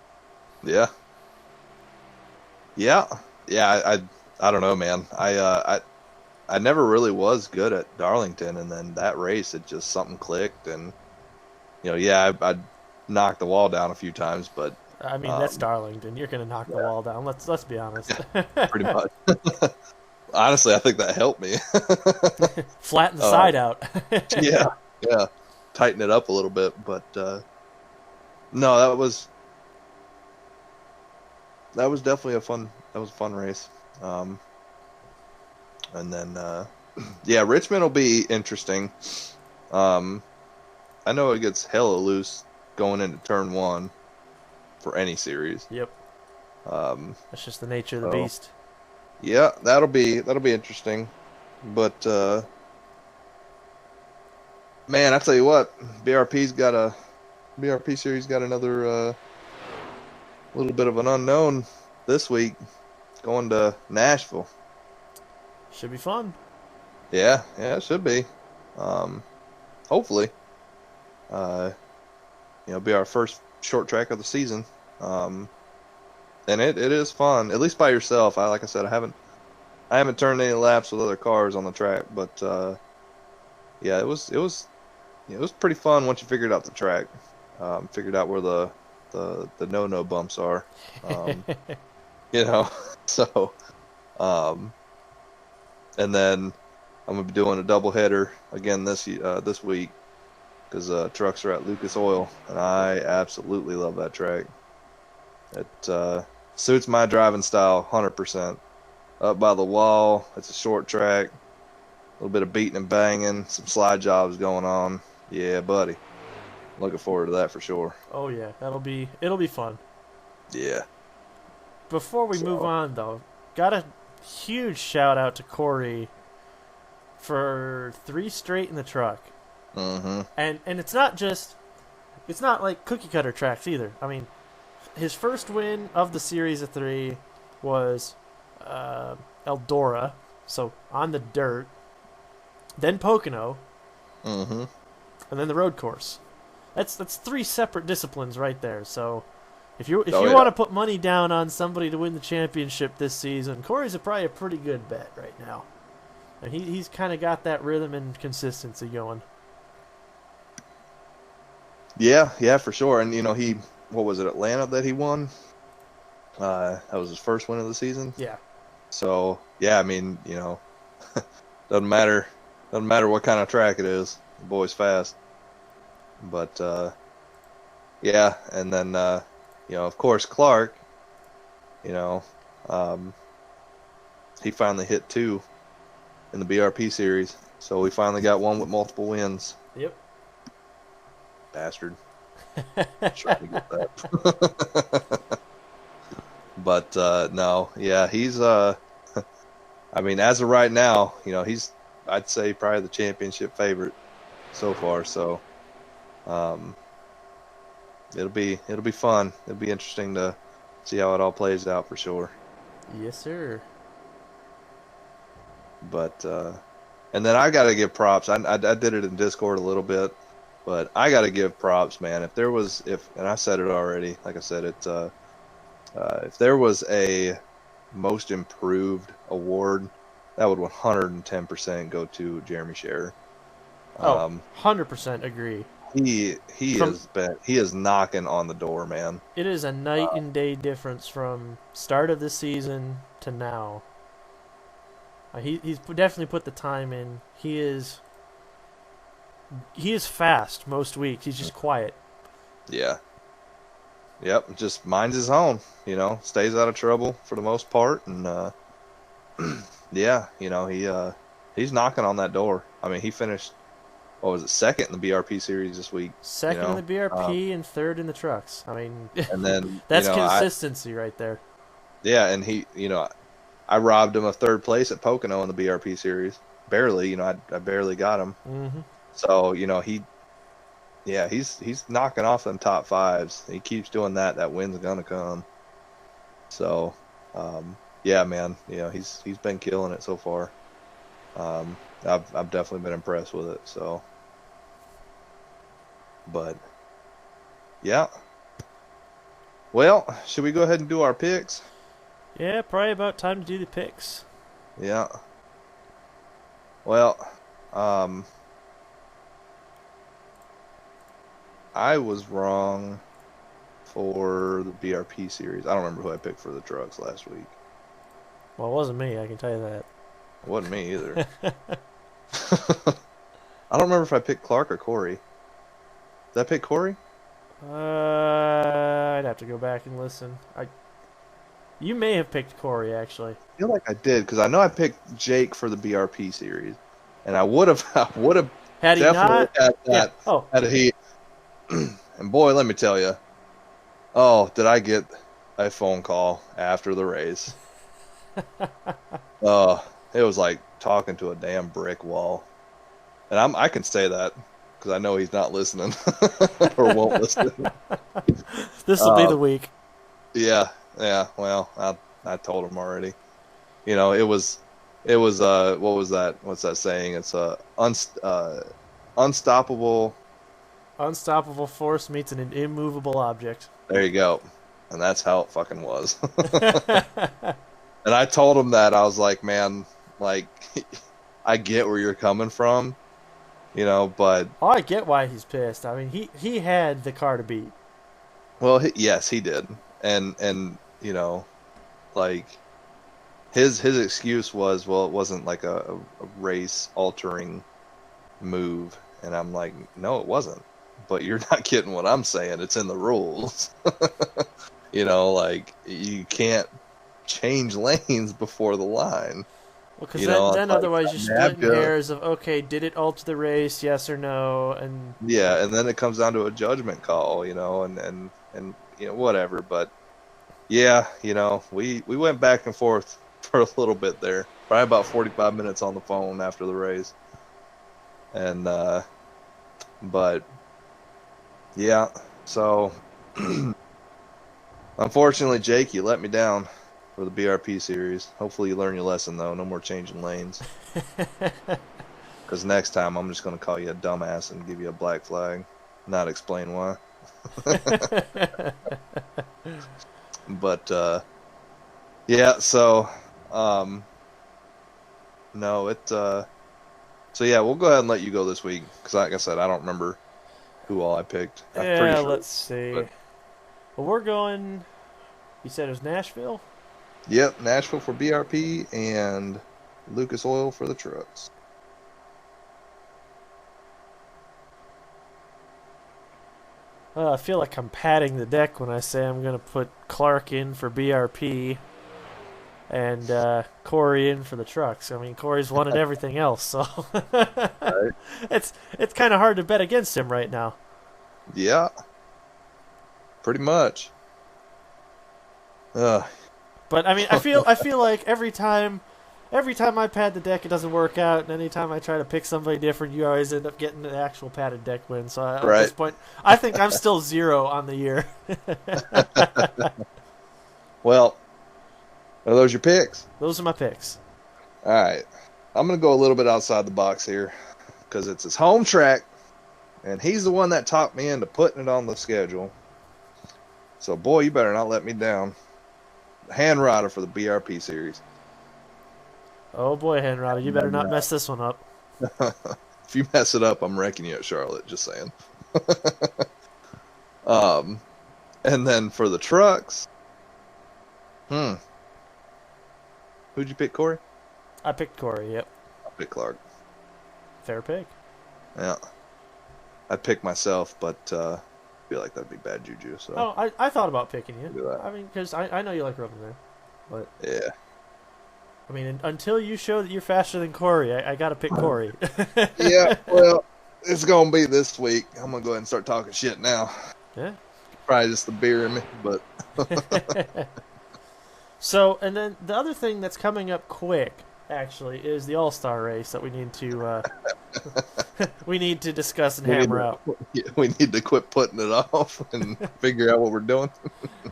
Yeah. Yeah. Yeah. I don't know, man. I never really was good at Darlington, and then that race, it just something clicked, and yeah, I knocked the wall down a few times, but I mean, that's Darlington. You're gonna knock the wall down. Let's be honest. pretty much. Honestly, I think that helped me. Flatten the side out. Yeah, tighten it up a little bit, but no, that was definitely a fun race. And then yeah, Richmond will be interesting. I know it gets hella loose going into turn 1 for any series. Yep. That's just the nature of the so- beast. Yeah, that'll be interesting. But man, I tell you what, BRP series got another little bit of an unknown this week, going to Nashville. Should be fun. Yeah, it should be. Hopefully, be our first short track of the season. And it is fun, at least by yourself. Like I said, I haven't turned any laps with other cars on the track, but yeah, it was pretty fun once you figured out the track, figured out where the no bumps are, So, and then I'm gonna be doing a double header again this week because trucks are at Lucas Oil, and I absolutely love that track. It suits my driving style 100%. Up by the wall, it's a short track, a little bit of beating and banging, some slide jobs going on. Yeah, buddy. Looking forward to that for sure. Oh yeah, it'll be fun. Yeah. Before we move on, though, got a huge shout out to Corey for 3 straight in the truck. Mm-hmm. And it's not like cookie cutter tracks either. I mean, his first win of the series of 3 was Eldora, so on the dirt. then Pocono, Mm-hmm. and then the road course. That's 3 separate disciplines right there. So if you yeah. want to put money down on somebody to win the championship this season, Corey's probably a pretty good bet right now. And he's kind of got that rhythm and consistency going. Yeah, for sure. And what was it, Atlanta that he won? That was his first win of the season. Yeah. So yeah, I mean, doesn't matter what kind of track it is. The boy's fast. But yeah, and then of course Clark, he finally hit 2 in the BRP series. So we finally got one with multiple wins. Yep. Bastard. Trying to get that. But no, yeah, he's I mean, as of right now, he's, I'd say, probably the championship favorite so far. So it'll be fun. It'll be interesting to see how it all plays out for sure. Yes, sir. But and then I got to give props. I did it in Discord a little bit, but I got to give props, man. And I said it already, like I said, if there was a most improved award, that would 110% go to Jeremy Scherer. 100% agree. He is knocking on the door, man. It is a night and day difference from start of the season to now. He's definitely put the time in. He is fast most weeks. He's just quiet. Yeah. Yep, just minds his own, stays out of trouble for the most part, and yeah, he's knocking on that door. I mean, he finished, what was it, second in the BRP series this week. Second in the BRP and third in the trucks. I mean, and then that's consistency right there. Yeah, and he, I robbed him of third place at Pocono in the BRP series. Barely, I barely got him. Mm-hmm. So, he's knocking off them top 5s. He keeps doing that. That win's gonna come. So, yeah, man. He's been killing it so far. I've definitely been impressed with it. So, but yeah. Well, should we go ahead and do our picks? Yeah, probably about time to do the picks. Yeah. Well, I was wrong for the BRP series. I don't remember who I picked for the trucks last week. Well, it wasn't me, I can tell you that. It wasn't me either. I don't remember if I picked Clark or Corey. Did I pick Corey? I'd have to go back and listen. You may have picked Corey, actually. I feel like I did, because I know I picked Jake for the BRP series. And I would have had he not had that. Yeah. Oh. Had he, and boy, let me tell you, did I get a phone call after the race? It was like talking to a damn brick wall, and I can say that because I know he's not listening or won't listen. This will be the week. Yeah. Well, I told him already. It was what was that? What's that saying? It's unstoppable. Unstoppable force meets an immovable object. There you go. And that's how it fucking was. And I told him that. I was like, man, like, I get where you're coming from, but... Oh, I get why he's pissed. I mean, he had the car to beat. Well, yes, he did. And like, his excuse was, well, it wasn't like a race-altering move. And I'm like, no, it wasn't. But you're not getting what I'm saying. It's in the rules. Like, you can't change lanes before the line. Well, because then otherwise you're splitting hairs of, okay, did it alter the race, yes or no? And yeah, and then it comes down to a judgment call, and whatever. But yeah, we went back and forth for a little bit there. Probably about 45 minutes on the phone after the race. And but yeah, so unfortunately, Jake, you let me down for the BRP series. Hopefully you learn your lesson, though. No more changing lanes. Because next time I'm just going to call you a dumbass and give you a black flag, not explain why. But yeah, so no, so yeah, we'll go ahead and let you go this week because, like I said, I don't remember who all I picked. I'm pretty sure. Let's see. But, Well, we're going. You said it was Nashville. yep, Nashville for BRP and Lucas Oil for the trucks. I feel like I'm padding the deck when I say I'm going to put Clark in for BRP and Corey in for the trucks. I mean, Corey's wanted everything else, so Right. it's kind of hard to bet against him right now. Yeah, pretty much. But I mean, I feel like every time I pad the deck, it doesn't work out, and anytime I try to pick somebody different, you always end up getting the actual padded deck win. So at Right. this point, I think I'm still 0 on the year. Well, are those your picks? Those are my picks. All right. I'm going to go a little bit outside the box here because it's his home track, and he's the one that talked me into putting it on the schedule. So, boy, you better not let me down. Hand rider for the BRP series. Oh boy, Henrod, you better not mess this one up. If you mess it up, I'm wrecking you at Charlotte, just saying. And then for the trucks, who'd you pick, Corey? I picked Corey, yep. I picked Clark. Fair pick. Yeah. I picked myself, but I feel like that'd be bad juju. So Oh, I thought about picking you. Do that. I mean, because I know you like running there. But, yeah. I mean, until you show that you're faster than Corey, I got to pick Corey. Yeah, well, it's going to be this week. I'm going to go ahead and start talking shit now. Yeah. Probably just the beer in me, but So, and then the other thing that's coming up quick, actually, is the All-Star race that we need to we need to discuss and hammer out. we need to quit putting it off and figure out what we're doing.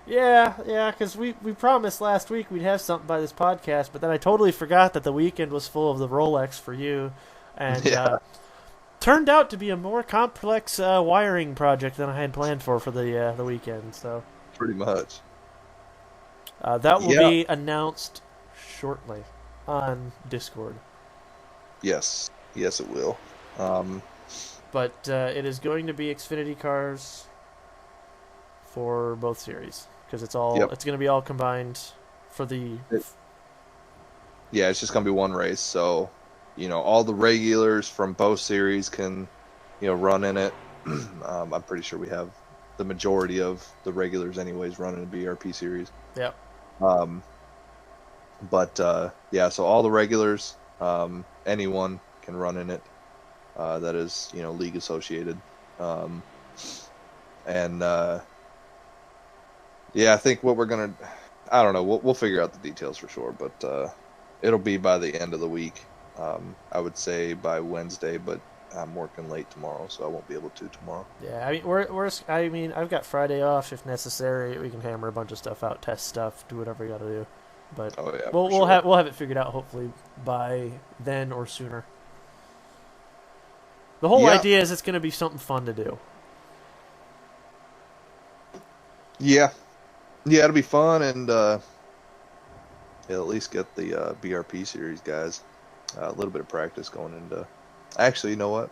Yeah, because we promised last week we'd have something by this podcast, but then I totally forgot that the weekend was full of the Rolex for you, and Yeah. turned out to be a more complex wiring project than I had planned for the weekend. So Pretty much. that will Yeah. be announced shortly on Discord. Yes, it will. But it is going to be Xfinity cars for both series because it's all Yep. it's going to be all combined for the. Yeah, it's just going to be one race. So, all the regulars from both series can, run in it. I'm pretty sure we have the majority of the regulars anyways running the BRP series. Yep. But yeah, so all the regulars, anyone can run in it. That is, league associated. And yeah, I think what we're gonna, I don't know, we'll figure out the details for sure, but it'll be by the end of the week. I would say by Wednesday, but I'm working late tomorrow, so I won't be able to tomorrow. Yeah, I mean, I've got Friday off if necessary. We can hammer a bunch of stuff out, test stuff, do whatever we got to do. But Oh yeah, we'll for sure. have it figured out hopefully by then or sooner. The whole Yeah. idea is it's going to be something fun to do. Yeah, it'll be fun, and it'll at least get the BRP series guys a little bit of practice going into. Actually, you know what?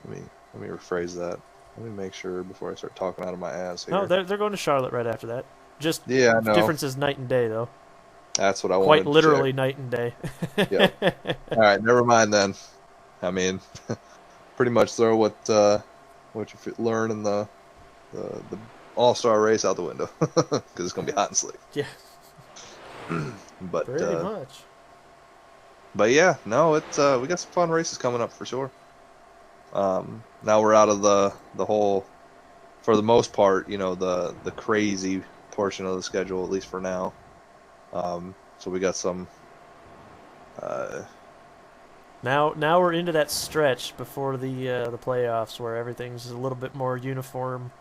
Let me rephrase that. Let me make sure before I start talking out of my ass here. No, they're going to Charlotte right after that. Just Yeah, I know. difference is night and day, though. That's what I wanted. Quite to literally night and day. check. All right, never mind then. I mean, pretty much throw what you learn in the All-Star race out the window because it's gonna be hot and slick. Yeah, But pretty much. But yeah, no, it's we got some fun races coming up for sure. Now we're out of the whole, for the most part, the crazy portion of the schedule, at least for now. So we got some. Now we're into that stretch before the playoffs where everything's a little bit more uniform.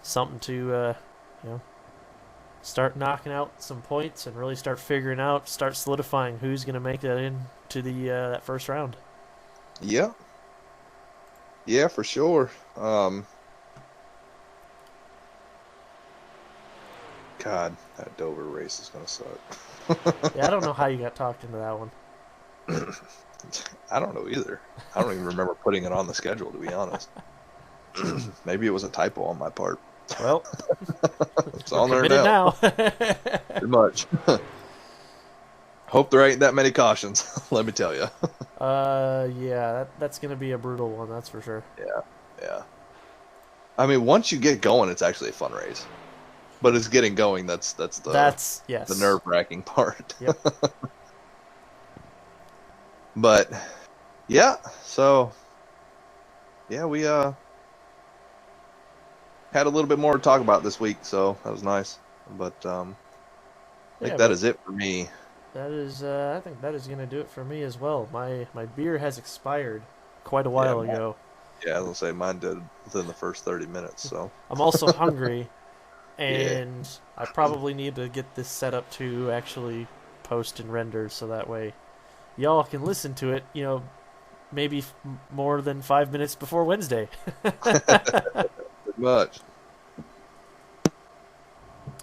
Something to start knocking out some points and really start figuring out, start solidifying who's going to make that into the that first round. Yeah. Yeah, for sure. God, that Dover race is gonna suck. Yeah, I don't know how you got talked into that one. I don't know either. I don't even remember putting it on the schedule, to be honest. Maybe it was a typo on my part. Well, It's we're on there committed now. now. Pretty much. Hope there ain't that many cautions. Let me tell you. Yeah, that's gonna be a brutal one, that's for sure. Yeah, yeah. I mean, once you get going, it's actually a fun race. But it's getting going that's That's yes. the nerve-wracking part. Yep. But yeah, so yeah, we had a little bit more to talk about this week, so that was nice. But I think that is it for me. That is, I think that is gonna do it for me as well. My beer has expired quite a while ago. Yeah, I was gonna say mine did within the first 30 minutes. So I'm also hungry, and I probably need to get this set up to actually post and render, so that way y'all can listen to it. You know, maybe more than 5 minutes before Wednesday. pretty much.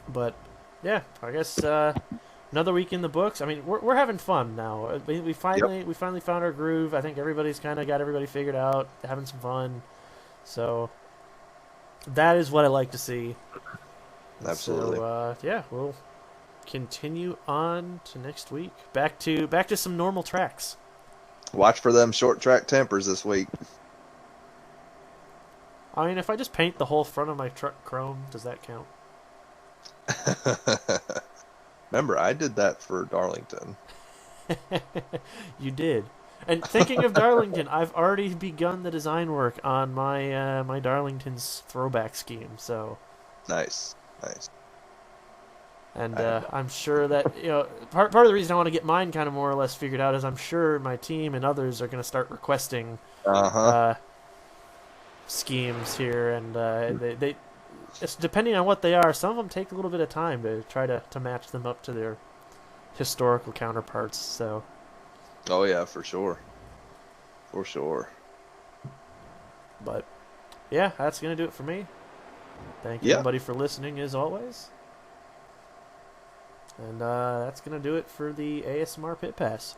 But yeah, I guess another week in the books. I mean, we're having fun now. We finally found our groove. I think everybody's kind of got everybody figured out, having some fun. So that is what I like to see. Absolutely. So yeah, we'll continue on to next week. Back to some normal tracks. Watch for them short track tempers this week. I mean, if I just paint the whole front of my truck chrome, does that count? Remember, I did that for Darlington. You did. And thinking of Darlington, I've already begun the design work on my my Darlington's throwback scheme. So Nice. and I'm sure that part of the reason I want to get mine kind of more or less figured out is I'm sure my team and others are going to start requesting schemes here, and they it's depending on what they are. Some of them take a little bit of time to try to match them up to their historical counterparts. So. Oh yeah, for sure. But yeah, that's gonna do it for me. Thank you everybody for listening as always. And that's gonna do it for the ASMR Pit Pass.